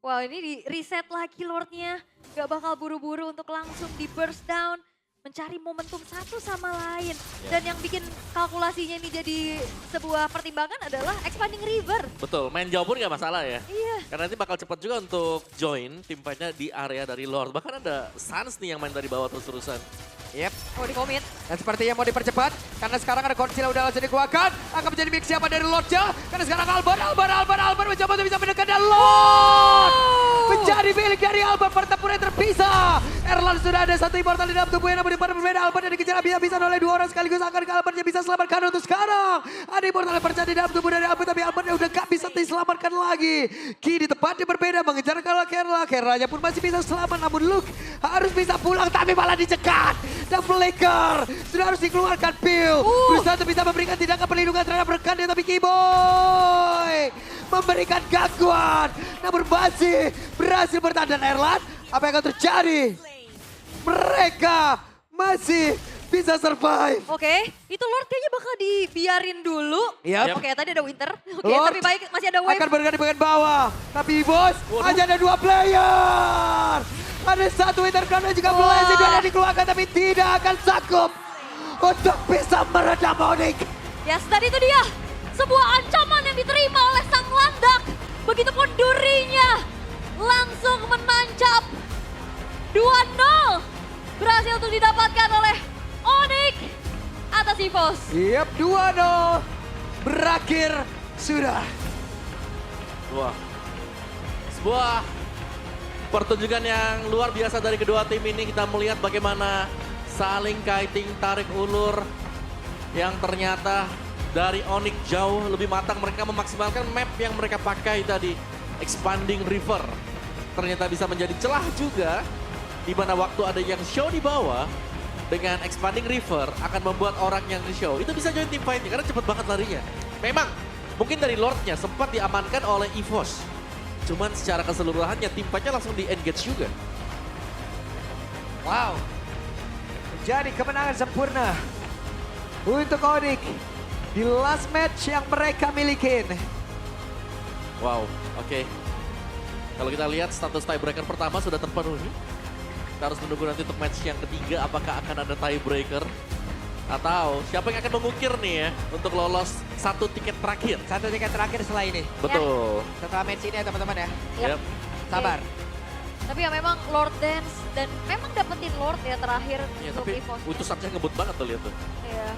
Wah ini di reset lagi Lord-nya. Gak bakal buru-buru untuk langsung di burst down. Mencari momentum satu sama lain. Dan yang bikin kalkulasinya ini jadi sebuah pertimbangan adalah Expanding River. Betul, main jauh pun gak masalah ya. Iya. Karena nanti bakal cepat juga untuk join tim fight-nya di area dari Lord. Bahkan ada Sans nih yang main dari bawah terus-terusan. Yep. Oh di komit. Dan sepertinya mau dipercepat karena sekarang ada konsil yang udah langsung dikeluarkan. Akan menjadi mix siapa dari Lordnya. Karena sekarang Albert mencoba untuk bisa mendekat dan Lord menjadi milik dari Albert, pertempuran terpisah. Erlan sudah ada satu immortal di dalam tubuhnya, namun di pada berbeda Albert yang dikejar habis-habisan oleh dua orang sekaligus. Akankah Albert yang bisa selamatkan untuk sekarang? Ada immortal yang percaya di dalam tubuh dari Albert, tapi Albert udah gak bisa diselamatkan lagi. Kini tempatnya berbeda, mengejar kalau Kerla. Kerlanya pun masih bisa selamat, namun Luke harus bisa pulang, tapi malah dicegat. Dan Flicker sudah harus dikeluarkan. Bill berusaha untuk bisa memberikan tindakan perlindungan terhadap rekannya, tapi Kiboy memberikan gangguan, namun masih berhasil bertahan. Dan Erlan, apa yang akan terjadi? Mereka masih bisa survive. Oke, itu Lord kayaknya bakal dibiarin dulu. Yap. Oke, tadi ada Winter. Oke, Lord tapi baik masih ada Wave. akan berganti bagian bawah. Tapi bos, hanya ada 2 player. Ada satu Winter Crown dan juga Blaze yang sudah dikeluarkan, tapi tidak akan sanggup untuk bisa meredam Onyx. Yes, dan itu dia. Sebuah ancaman yang diterima oleh sang landak. Begitupun durinya langsung menancap. 2-0 berhasil untuk didapatkan oleh Onyx atas EVOS. Yap, 2-0 berakhir sudah. Wah, sebuah pertunjukan yang luar biasa dari kedua tim ini. Kita melihat bagaimana saling kiting, tarik ulur yang ternyata dari Onyx jauh lebih matang. Mereka memaksimalkan map yang mereka pakai tadi, Expanding River. Ternyata bisa menjadi celah juga, di mana waktu ada yang show di bawah, dengan Expanding River akan membuat orang yang di-show itu bisa join team fight-nya karena cepet banget larinya. Memang mungkin dari Lordnya sempat diamankan oleh EVOS. Cuman secara keseluruhannya tim fight-nya langsung di-engage juga. Wow, menjadi kemenangan sempurna untuk Onyx di last match yang mereka milikin. Wow, oke. Kalau kita lihat status tiebreaker pertama sudah terpenuhi. Kita harus menunggu nanti untuk match yang ketiga apakah akan ada tiebreaker. Atau siapa yang akan mengukir nih ya untuk lolos satu tiket terakhir. Satu tiket terakhir setelah ini. Betul. Setelah match ini ya teman-teman ya. Yep. Sabar. Tapi ya memang Lord Dance dan memang dapetin Lord ya terakhir Ya, untuk tapi EVOS. utusannya ngebut banget tuh lihat tuh. Iya.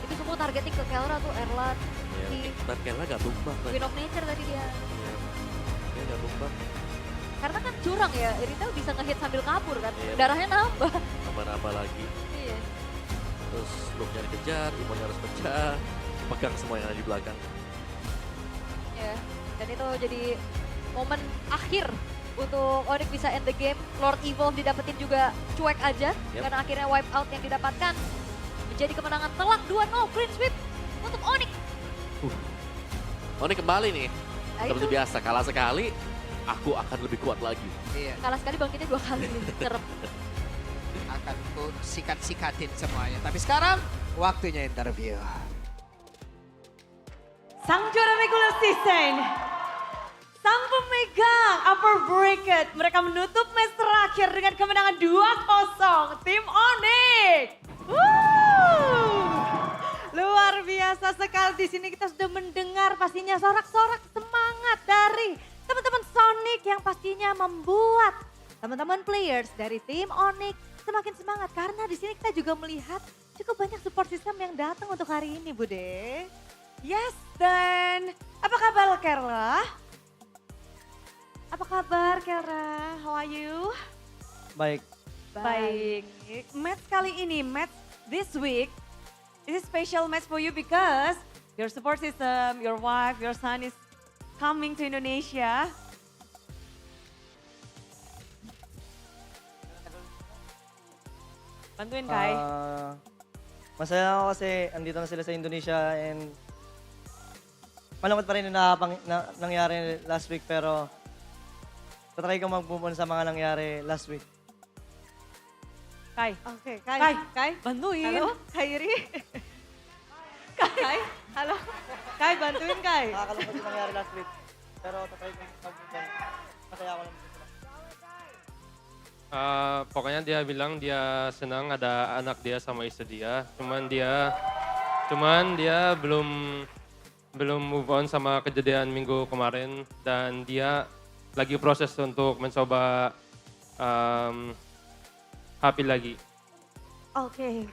Itu semua targeting ke Kelra tuh Erlan. Ya, Si dan Kella gak tumbang tadi. Queen of Nature tadi dia. Ya, dia gak tumbang. Karena kan curang ya, Irina bisa ngehit sambil kabur kan. Iya. Darahnya nambah. Nambah-nambah lagi. Iya. Terus Luke-nya dikejar, Imo-nya harus pecah. Pegang semua yang ada di belakang. Ya. Dan itu jadi momen akhir untuk Onyx bisa end the game. Lord Evolve didapetin juga cuek aja. Yep. Karena akhirnya wipe out yang didapatkan. Menjadi kemenangan telak 2-0 clean sweep untuk Onyx. Onyx kembali nih. Nah, Seperti itu biasa, kalah sekali, aku akan lebih kuat lagi. Iya, kalah sekali bangkitnya 2 kali. Serem. akan ku sikat-sikatin semuanya. Tapi sekarang waktunya interview. Sang juara regular season, sang pemegang upper bracket, mereka menutup match terakhir dengan kemenangan 2-0 tim Onyx. Luar biasa sekali, di sini kita sudah mendengar pastinya sorak-sorak semangat dari teman-teman Sonic yang pastinya membuat teman-teman players dari tim Onyx semakin semangat karena di sini kita juga melihat cukup banyak support system yang datang untuk hari ini, Bude. Yes, dan apa kabar Kerla? Apa kabar Kerla? How are you? Baik, Baik. Match kali ini, match this week, this is special match for you because your support system, your wife, your son is coming to Indonesia. Bantuin Kai. masaya ako kasi andito na sila sa Indonesia and malungkot pa rin yung nangyari last week pero tatry ko mag-move on sa mga nangyari last week. Kai. Oke, Kai. Kai. Bantuin. Halo? Kairi. Kai. Halo. Kai, bantuin Kai. Nakakalungkot yung nangyari last week pero tatry ko mag-move on. Masaya ako lang. Pokoknya dia bilang dia senang ada anak dia sama istri dia. Cuman dia belum move on sama kejadian minggu kemarin dan dia lagi proses untuk mencoba happy lagi. Oke,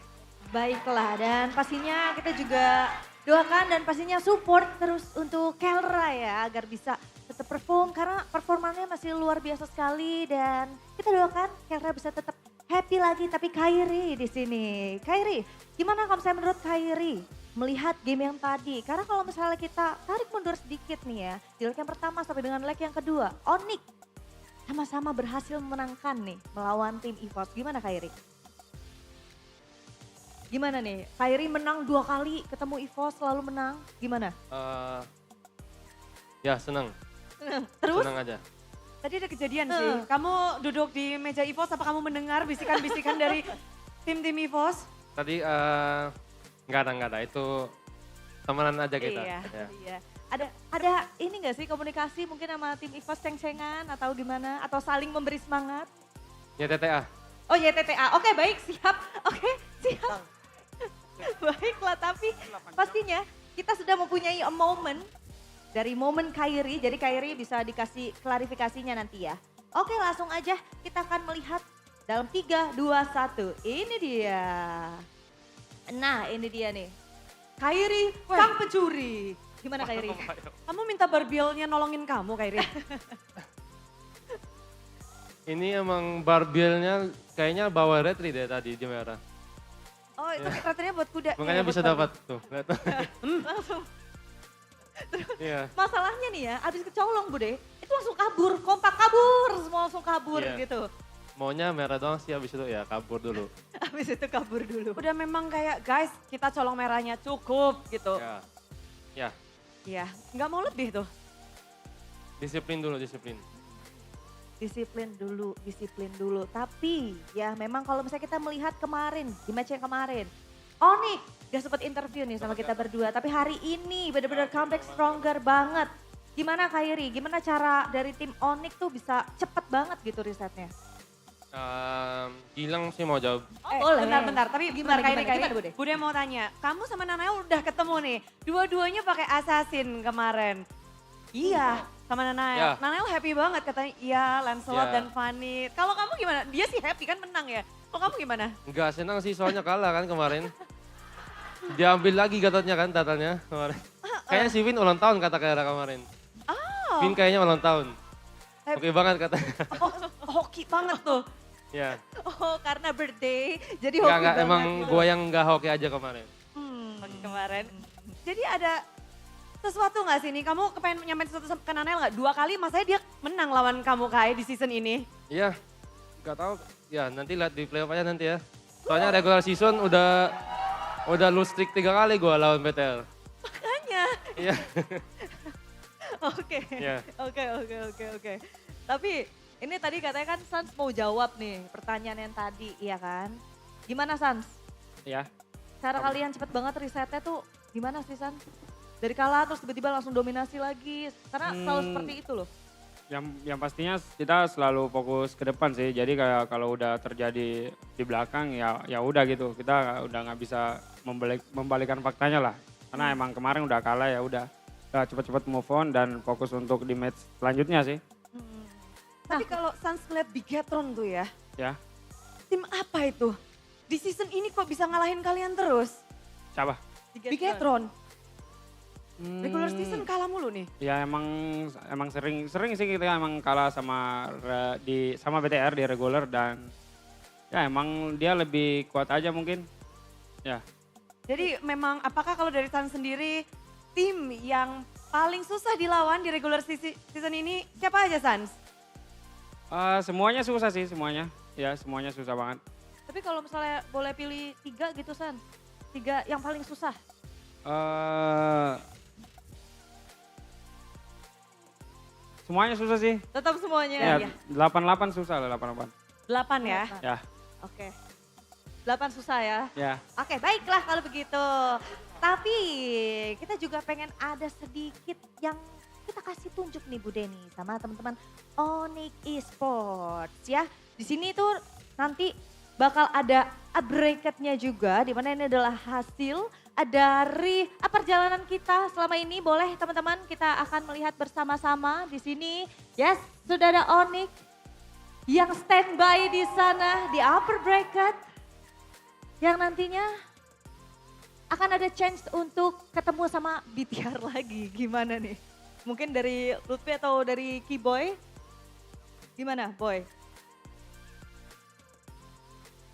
baiklah dan pastinya kita juga doakan dan pastinya support terus untuk Kelra ya agar bisa tetap bisa perform karena performanya masih luar biasa sekali dan kita doakan Kelra bisa tetap happy lagi. Tapi Kairi di sini, Kairi, gimana kalau misalnya menurut Kairi melihat game yang tadi? Karena kalau misalnya kita tarik mundur sedikit nih ya, di leg yang pertama sampai dengan leg yang kedua, Onyx sama-sama berhasil memenangkan nih melawan tim EVOS. Gimana Kairi? Gimana nih? Kairi menang 2 kali, ketemu EVOS selalu menang. Gimana? Ya senang, Terus? senang aja. Tadi ada kejadian sih. Kamu duduk di meja EVOS, apa kamu mendengar bisikan-bisikan dari tim-tim EVOS? Tadi nggak ada, itu temenan aja kita. Iya. Ya. Iya. Ada ini gak sih komunikasi mungkin sama tim EVOS ceng-cengan atau gimana? Atau saling memberi semangat? Ya TTA. Oh YTTA, oke baik siap. Oke siap. Baiklah tapi pastinya kita sudah mempunyai a moment dari momen Kairi. Jadi Kairi bisa dikasih klarifikasinya nanti ya. Oke langsung aja kita akan melihat dalam 3, 2, 1. Ini dia. Nah ini dia nih. Kairi sang pencuri. Gimana Kairi? Kamu minta Barbielnya nolongin kamu, Kairi? Ini emang barbielnya kayaknya bawa retri deh tadi di merah. Oh itu katanya buat kuda. Makanya bisa dapat tuh. lihat. Langsung. Iya. Masalahnya nih ya, abis kecolong Bude, itu langsung kabur, kompak kabur, semua langsung kabur Iya. gitu. Maunya merah doang sih, habis itu ya kabur dulu. Abis itu kabur dulu. Udah memang kayak guys kita colong merahnya cukup gitu. Ya. Ya, Iya, nggak mau lebih tuh. disiplin dulu, disiplin. Disiplin dulu. Tapi ya memang kalau misalnya kita melihat kemarin, di match yang kemarin. Onyx gak sempat interview nih sama kita berdua. Tapi hari ini benar-benar comeback stronger banget. Gimana Kairi, gimana cara dari tim Onyx tuh bisa cepet banget gitu risetnya? Gilang sih mau jawab. boleh. Bentar, tapi Gimana, bentar Kairi, gimana, Kairi. gimana, Bude? Bude mau tanya, kamu sama Nanael udah ketemu nih. Dua-duanya pakai assassin kemarin. Iya, sama Nanael. Ya. Nanael happy banget katanya, iya Lancelot Ya. dan Fanny. Kalau kamu gimana? Dia sih happy kan menang ya. Kalau kamu gimana? Enggak senang sih soalnya kalah kan kemarin. Diambil lagi katanya kan datanya kemarin. Kayaknya si Win ulang tahun kata Kaira kemarin. Win kayaknya ulang tahun. Oke banget katanya. Hoki banget tuh. Ya. Oh karena birthday, jadi hoki Enggak, banget. emang gue yang enggak hoki aja kemarin. Hoki kemarin. Jadi ada sesuatu nggak sih nih? Kamu kepengen nyampein sesuatu ke Nanael nggak? 2 kali masanya dia menang lawan kamu Kai di season ini. Iya, enggak tahu. Ya nanti lihat di playoff aja nanti ya. Soalnya regular season udah lose streak 3 kali gue lawan BTL. Makanya. Iya. Oke. Iya. Oke. Tapi ini tadi katanya kan Sans mau jawab nih pertanyaan yang tadi, iya kan? Gimana Sans? Ya. Cara kalian cepet banget risetnya tuh gimana sih Sans? Dari kalah terus tiba-tiba langsung dominasi lagi. Karena selalu seperti itu loh. Yang pastinya kita selalu fokus ke depan sih. Jadi kayak kalau udah terjadi di belakang ya udah gitu. Kita udah nggak bisa membalikan faktanya lah. Karena emang kemarin udah kalah ya udah cepet-cepet move on dan fokus untuk di match selanjutnya sih. Tapi kalau Sans ngeliat Bigetron tuh ya, Ya, tim apa itu? Di season ini kok bisa ngalahin kalian terus? siapa? Bigetron. Regular season kalah mulu nih. Ya emang sering sih kita emang kalah sama sama BTR di regular dan ya emang dia lebih kuat aja mungkin. Ya. Jadi memang apakah kalau dari Sans sendiri tim yang paling susah dilawan di regular season ini siapa aja Sans? Semuanya susah sih semuanya. Ya semuanya susah banget. Tapi kalau misalnya boleh pilih 3 gitu Sans. 3 yang paling susah. Semuanya susah sih. Tetap semuanya. Ya, 88 susah lah 88. 8 ya. Ya, Oke. 8 susah ya. ya. Oke, baiklah kalau begitu. Tapi kita juga pengen ada sedikit yang kita kasih tunjuk nih Bu Deni sama teman-teman Onyx Esports ya. Di sini tuh nanti bakal ada bracketnya juga di mana ini adalah hasil dari perjalanan kita selama ini. Boleh teman-teman kita akan melihat bersama-sama di sini. Yes, sudah ada Onyx yang standby di sana di upper bracket. Yang nantinya akan ada chance untuk ketemu sama BTR lagi. Gimana nih? Mungkin dari Lutfi atau dari Keyboy? Gimana Boy?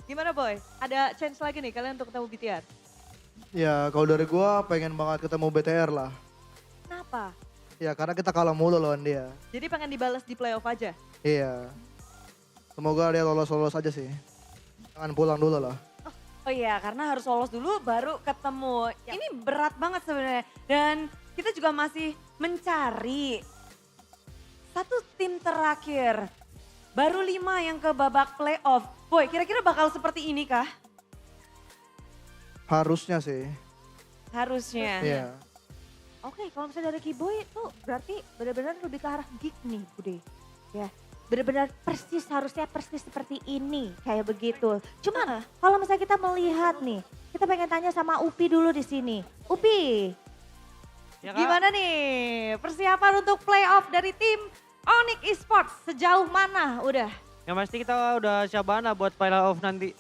Gimana Boy? Ada chance lagi nih kalian untuk ketemu BTR? Ya kalau dari gua pengen banget ketemu BTR lah. Kenapa? Ya karena kita kalah mulu lawan dia. Jadi pengen dibalas di playoff aja? Iya. Semoga dia lolos-lolos aja sih. Jangan pulang dulu lah. Oh iya, karena harus lolos dulu baru ketemu. Ini berat banget sebenarnya. Dan kita juga masih mencari satu tim terakhir. Baru 5 yang ke babak playoff. Boy, kira-kira bakal seperti ini kah? Harusnya sih. Harusnya. Iya. Oke, kalau misalnya dari Keyboy itu berarti benar-benar lebih ke arah geek nih, Bude. Ya, benar-benar harusnya persis seperti ini, kayak begitu. Cuman kalau misalnya kita melihat nih, kita pengen tanya sama Upi dulu di sini. Upi, Ya, Kak. gimana nih persiapan untuk playoff dari tim Onyx Esports sejauh mana? Udah, Yang pasti kita udah siap banget buat playoff nanti.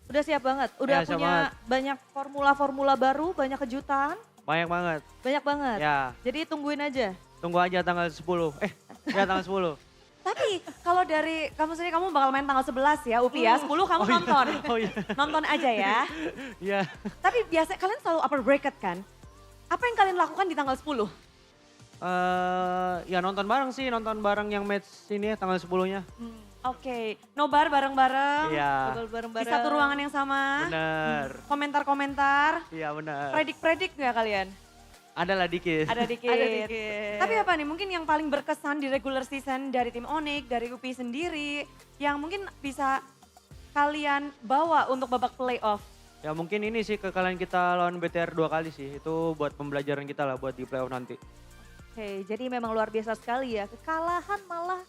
udah siap banget. Udah Ya, siap punya banget. banyak formula-formula baru, banyak kejutan, Banyak banget. banyak banget. Ya, Jadi tungguin aja. tunggu aja tanggal 10. Ya tanggal 10. Tapi kalau dari kamu sendiri kamu bakal main tanggal 11 ya Upi ya. 10 kamu nonton. Oh iya. Nonton aja ya. Iya. Tapi biasa kalian selalu upper bracket kan? Apa yang kalian lakukan di tanggal 10? Ya nonton bareng sih, nonton bareng yang match ini ya tanggal 10-nya. Oke, nobar bareng-bareng. Iya. Di Bareng-bareng. satu ruangan yang sama. Bener. Komentar-komentar. Iya bener. Predik-predik nggak kalian? Ada lah dikit. Ada dikit. Ada dikit. Tapi apa nih mungkin yang paling berkesan di regular season dari tim Onyx, dari UPI sendiri. Yang mungkin bisa kalian bawa untuk babak playoff. Ya mungkin ini sih kekalahan kita lawan BTR 2 kali sih. Itu buat pembelajaran kita lah buat di playoff nanti. Oke, jadi memang luar biasa sekali ya. Kekalahan malah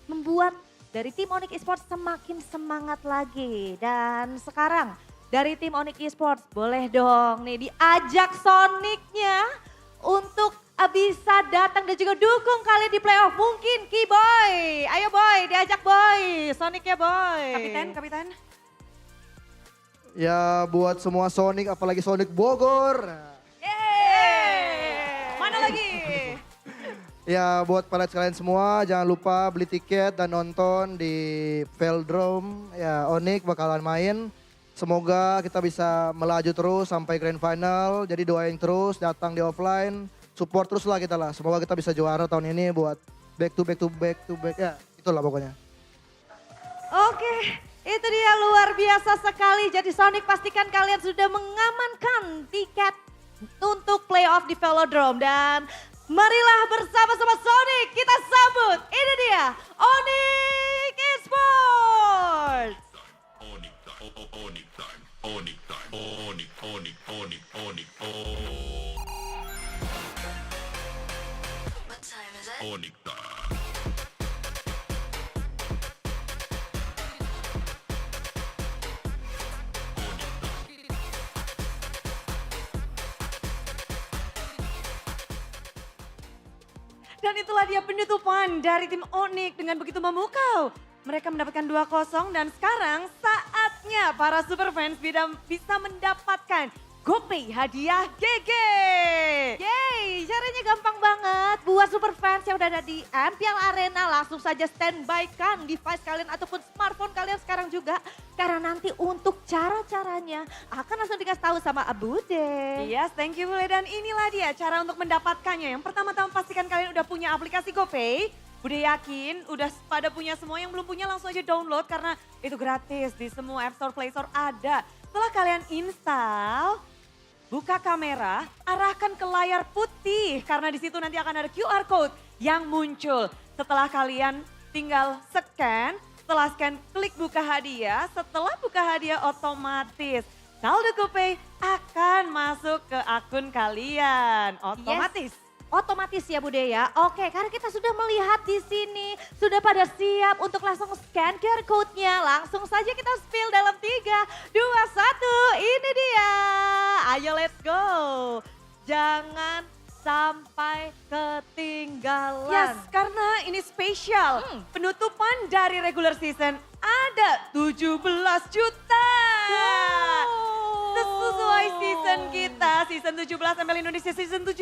membuat dari tim Onyx Esports semakin semangat lagi. Dan sekarang dari tim Onyx Esports boleh dong nih diajak Sonicnya untuk bisa datang dan juga dukung kalian di playoff. Mungkin Keyboy, ayo Boy, diajak Boy, Sonicnya Boy. Kapitan. Ya buat semua Sonic apalagi Sonic Bogor. Yeay! Mana lagi? Ya buat para kalian semua jangan lupa beli tiket dan nonton di Velodrome. Ya Onyx bakalan main. Semoga kita bisa melaju terus sampai grand final. Jadi doain terus, datang di offline. Support terus lah kita lah. Semoga kita bisa juara tahun ini buat back to back. Ya itulah pokoknya. Oke, itu dia luar biasa sekali. Jadi Sonic pastikan kalian sudah mengamankan tiket untuk playoff di Velodrome. Dan marilah bersama-sama Sonic kita sambut. Ini dia Onyx Esports. Dan itulah dia penutupan dari tim Onyx dengan begitu memukau. Mereka mendapatkan 2-0 dan sekarang saatnya para super fans bisa mendapatkan GoPay hadiah GG. Yeay, caranya gampang banget. Buat super fans yang udah ada di MPL Arena, langsung saja standby kan device kalian ataupun smartphone kalian sekarang juga. Karena nanti untuk cara-caranya akan langsung dikasih tahu sama Abude. Yes, thank you Bule. Dan inilah dia cara untuk mendapatkannya. Yang pertama-tama pastikan kalian udah punya aplikasi GoPay. Bude yakin udah pada punya semua, yang belum punya langsung aja download karena itu gratis di semua App Store, Play Store ada. Setelah kalian install, buka kamera, arahkan ke layar putih karena di situ nanti akan ada QR code yang muncul. Setelah kalian tinggal scan, setelah scan klik buka hadiah, setelah buka hadiah otomatis saldo GoPay akan masuk ke akun kalian. Otomatis. Otomatis ya Bude ya. Oke, karena kita sudah melihat di sini sudah pada siap untuk langsung scan QR code-nya. Langsung saja kita spill dalam 3, 2, 1. Ini dia. Ayo let's go. Jangan sampai ketinggalan. Yes, karena ini spesial. Penutupan dari regular season ada 17 juta. Wow. Sesuatu boy season kita, season 17 ML Indonesia season 17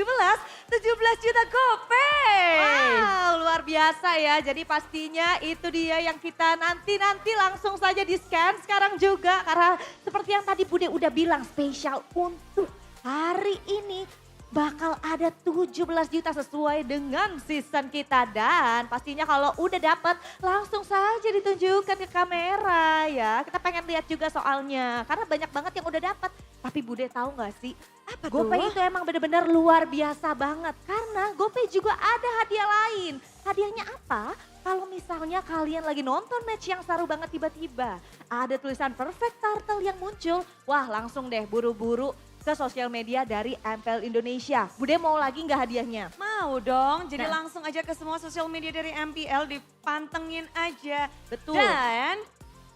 juta GoPay. Wow, luar biasa ya. Jadi pastinya itu dia yang kita nanti langsung saja di-scan sekarang juga. Karena seperti yang tadi Bude udah bilang, spesial untuk hari ini bakal ada 17 juta sesuai dengan season kita. Dan pastinya kalau udah dapet langsung saja ditunjukkan ke kamera ya. Kita pengen lihat juga soalnya. Karena banyak banget yang udah dapet. Tapi Bude tahu gak sih? Apa GoPay itu emang bener-bener luar biasa banget. Karena GoPay juga ada hadiah lain. Hadiahnya apa? Kalau misalnya kalian lagi nonton match yang seru banget tiba-tiba. Ada tulisan perfect turtle yang muncul. Wah langsung deh buru-buru ke sosial media dari MPL Indonesia. Bude mau lagi nggak hadiahnya? Mau dong, jadi Nah. langsung aja ke semua sosial media dari MPL dipantengin aja. Betul. Dan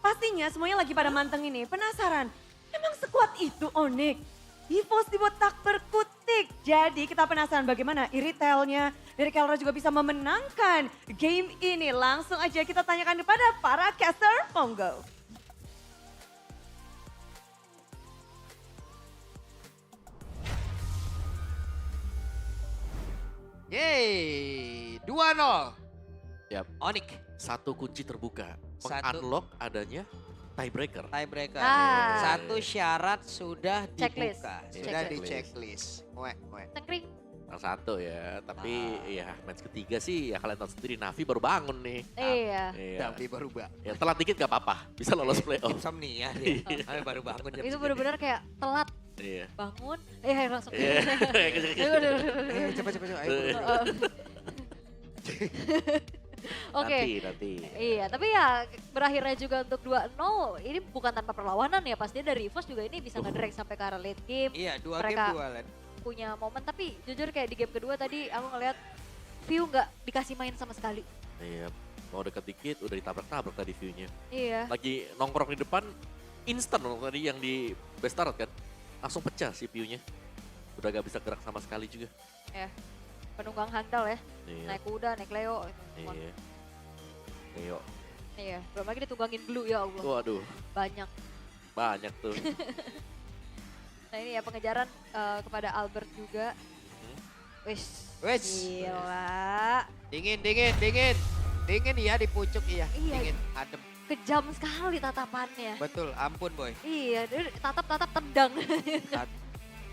pastinya semuanya lagi pada mantengin nih, penasaran. Emang sekuat itu Onyx? EVOS dibuat tak berkutik. Jadi kita penasaran bagaimana iritelnya dari Kelra juga bisa memenangkan game ini. Langsung aja kita tanyakan kepada para caster, monggo. Yeay, 2-0. Yap. Onyx. Satu kunci terbuka. Satu. Unlock adanya tiebreaker. Tiebreaker. Ah. Satu syarat sudah Checklist. dibuka. Sudah di Checklist. checklist. Wek. Cengkring. Yang satu ya, tapi ya match ketiga sih ya kalian tahu sendiri Navi baru bangun nih. Iya. Iya. Tapi berubah. Ya telat dikit gak apa-apa, bisa lolos playoff. Insomnia dia. Baru bangun jam Itu segini. bener-bener kayak telat Iya. bangun. langsung. Iya. Cepet. Ayo. Oke. Nanti. Iya, tapi ya berakhirnya juga untuk 2-0 ini bukan tanpa perlawanan ya. Pastinya dari EVOS juga ini bisa nge-drag sampai ke arah late game. Iya, 2 Mereka- game 2 land. Punya momen, tapi jujur kayak di game kedua tadi aku ngeliat View nggak dikasih main sama sekali. Iya. Mau deket dikit udah ditabrak-tabrak tadi view-nya. Iya. Lagi nongkrong di depan, instan loh tadi yang di best start kan. Langsung pecah si view-nya. Udah gak bisa gerak sama sekali juga. Penunggang handal ya. Iya. Naik kuda, naik Leo. Iya. Ayo. Iya, belum lagi ditunggangin Blue ya Allah. Waduh, Banyak. banyak tuh. Nah ini ya pengejaran kepada Albert juga. Wis. Gila. Dingin ya di pucuk iya. Iya. Dingin, adem. Kejam sekali tatapannya. Betul, ampun boy. Iya, dia tatap-tatap tendang.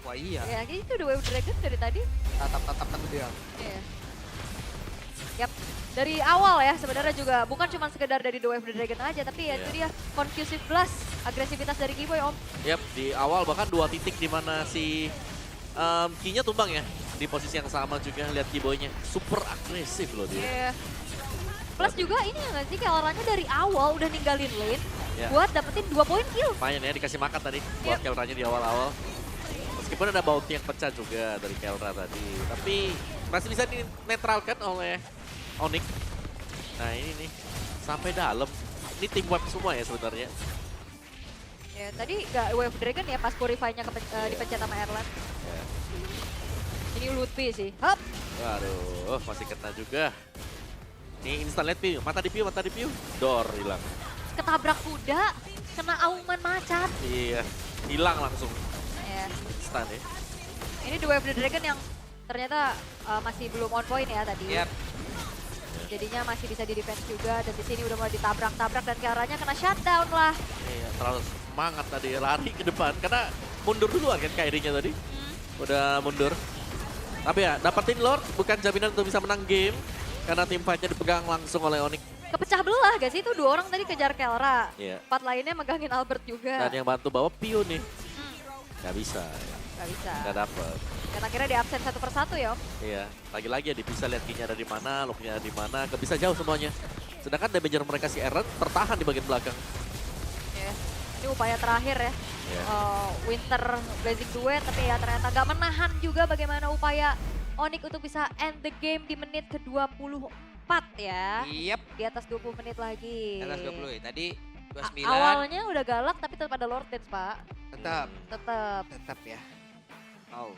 Wah iya, Ya itu The Wave Dragon dari tadi. tatap dia. Iya. Yap, dari awal ya sebenarnya juga bukan cuma sekedar dari The Wave Dragon aja, tapi ya itu dia confusive blast, agresivitas dari Giboy Om. Yap, di awal bahkan 2 titik di mana si Key-nya tumbang ya. Di posisi yang sama juga lihat Kiboy-nya. Super agresif loh dia. Iya. Plus juga ini ya nggak sih Kelranya dari awal udah ninggalin lane Ya. buat dapetin 2 poin kill. Lumayan ya dikasih makan tadi buat Kelranya di awal-awal. Meskipun ada bounty yang pecah juga dari Kelra tadi. Tapi masih bisa dinetralkan oleh Onyx. Nah ini nih, sampai dalam. Ini tim wipe semua ya sebenarnya. Ya tadi nggak Wave Dragon ya pas purify-nya dipencet sama Erlan. Ya. Ini Lutfi sih. Hop. Waduh, masih kena juga. Ini instant late view, mata di view. Door hilang. Ketabrak kuda, kena auman macan. Iya, hilang langsung. Ya. Instan ya. Ini The Wave Dragon yang ternyata masih belum on point ya tadi. Yap. Jadinya masih bisa di defense juga dan di sini udah mulai ditabrak-tabrak dan Kelranya kena shutdown lah. Iya, terlalu semangat tadi lari ke depan karena mundur duluan kan KD-nya tadi. Udah mundur. Tapi ya dapetin Lord bukan jaminan untuk bisa menang game karena tim fight-nya dipegang langsung oleh Onyx. Kepecah belah gak sih itu 2 orang tadi kejar Kelra. Iya. 4 lainnya megangin Albert juga. Dan yang bantu bawa Pio nih. Gak bisa, Gak bisa. gak dapet. Dan akhirnya di absen satu persatu ya Om. Iya, lagi-lagi ya bisa lihat Key-nya ada di mana, lock-nya ada di mana, gak bisa jauh semuanya. Sedangkan damager mereka si Eren tertahan di bagian belakang. Ya. Ini upaya terakhir ya. Iya. Winter Blazing Duet tapi ya ternyata gak menahan juga bagaimana upaya Onyx untuk bisa end the game di menit ke-24 ya. Yep, Di atas 20 menit lagi. atas 20 ya. Tadi 29. Awalnya udah galak tapi tetap ada Lord Dance Pak. Tetap, Tetap. ya. Oh.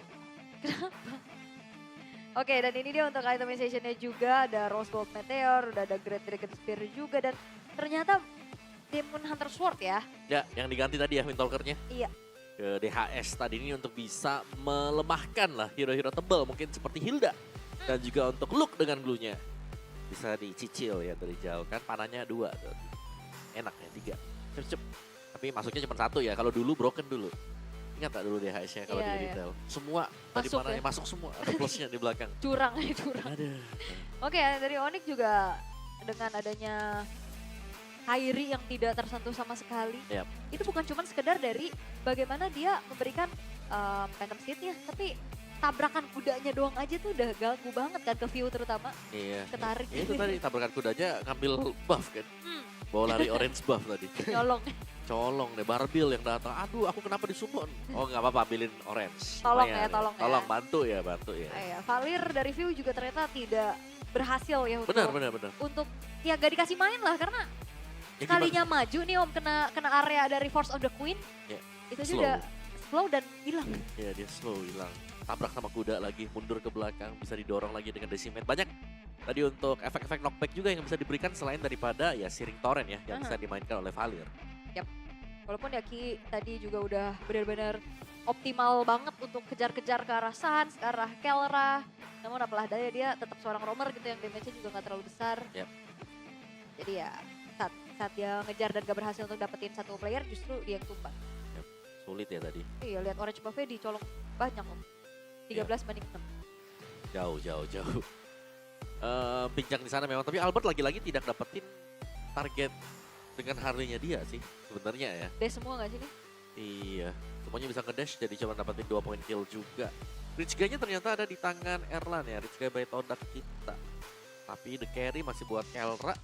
Oke dan ini dia untuk itemization-nya juga. Ada Rose Gold Meteor, udah ada Great Dragon Spear juga. Dan ternyata Demon Hunter Sword ya. Ya, yang diganti tadi ya Windtalker-nya. Iya. ke DHS tadi ini untuk bisa melemahkan lah hero-hero tebal mungkin seperti Hilda. Dan juga untuk Luke dengan glue-nya. Bisa dicicil ya dari jauh kan, panahnya 2. Enak ya 3. Cep. Tapi masuknya cuma 1 ya, kalau dulu broken dulu. Ingat tak dulu DHS-nya kalau Iya, di iya. retail? Semua tadi Masuk panahnya ya? masuk semua, ada plusnya di belakang. Curang ya, curang. Ada. Oke, dari Onyx juga dengan adanya Kairi yang tidak tersentuh sama sekali. Yap. Itu bukan cuma sekedar dari bagaimana dia memberikan phantom seed-nya, tapi tabrakan kudanya doang aja tuh udah ganggu banget kan ke view terutama. Iya. Ketarik. Ya, itu tadi tabrakan kudanya ngambil buff kan. Hmm, Bawa lari orange buff tadi. nyolong. Colong deh, Barbil yang datang. Aduh, aku kenapa disummon? Oh, nggak apa-apa, ambilin orange. Tolong Lumayan ya, tolong ya. Tolong, bantu ya, bantu ya. Ya, Valir dari view juga ternyata tidak berhasil ya untuk Benar. untuk ya gak dikasih main lah karena Ya, sekalinya maju nih Om kena area dari Force of the Queen. Ya, Itu slow. juga slow dan hilang. Ya, dia slow hilang. Tabrak sama kuda lagi, mundur ke belakang, bisa didorong lagi dengan decimate. Banyak tadi untuk efek-efek knockback juga yang bisa diberikan selain daripada ya Searing Torrent ya, yang bisa dimainkan oleh Valir. Walaupun Yaki tadi juga udah benar-benar optimal banget untuk kejar-kejar ke arah Sans, ke arah Kelra. Namun apalah daya dia tetap seorang roamer gitu yang damage-nya juga gak terlalu besar. Yep. Jadi ya saat dia ngejar dan gak berhasil untuk dapetin satu player justru dia yang tumbang. Sulit ya tadi. Iya lihat orange buff-nya dicolong banyak Om. 13 banding 6. Jauh. Pincang di sana memang, tapi Albert lagi-lagi tidak dapetin target dengan Harley-nya dia sih sebenarnya ya. Dia semua gak sih nih? Iya, semuanya bisa ngedash jadi cuma dapetin 2 poin kill juga. Rich Guy-nya ternyata ada di tangan Erlan ya, Rich Guy by Todak kita. Tapi the carry masih buat Kelra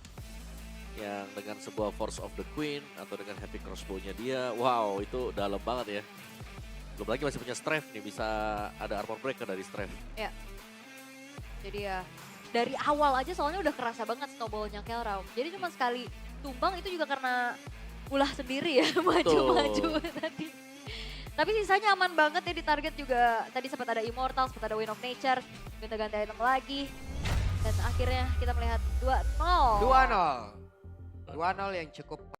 yang dengan sebuah Force of the Queen atau dengan Heavy Crossbow-nya dia. Wow, itu dalam banget ya. Belum lagi masih punya Strafe nih, bisa ada armor breaker dari Strafe. Ya. Jadi ya dari awal aja soalnya udah kerasa banget snowball-nya Kelra. Jadi cuma sekali tumbang itu juga karena ulah sendiri ya maju-maju tadi. Tapi sisanya aman banget ya di target juga. Tadi sempat ada Immortal, sempat ada Wind of Nature. Kita ganti item lagi. Dan akhirnya kita melihat 2-0. 2-0. 2-0 yang cukup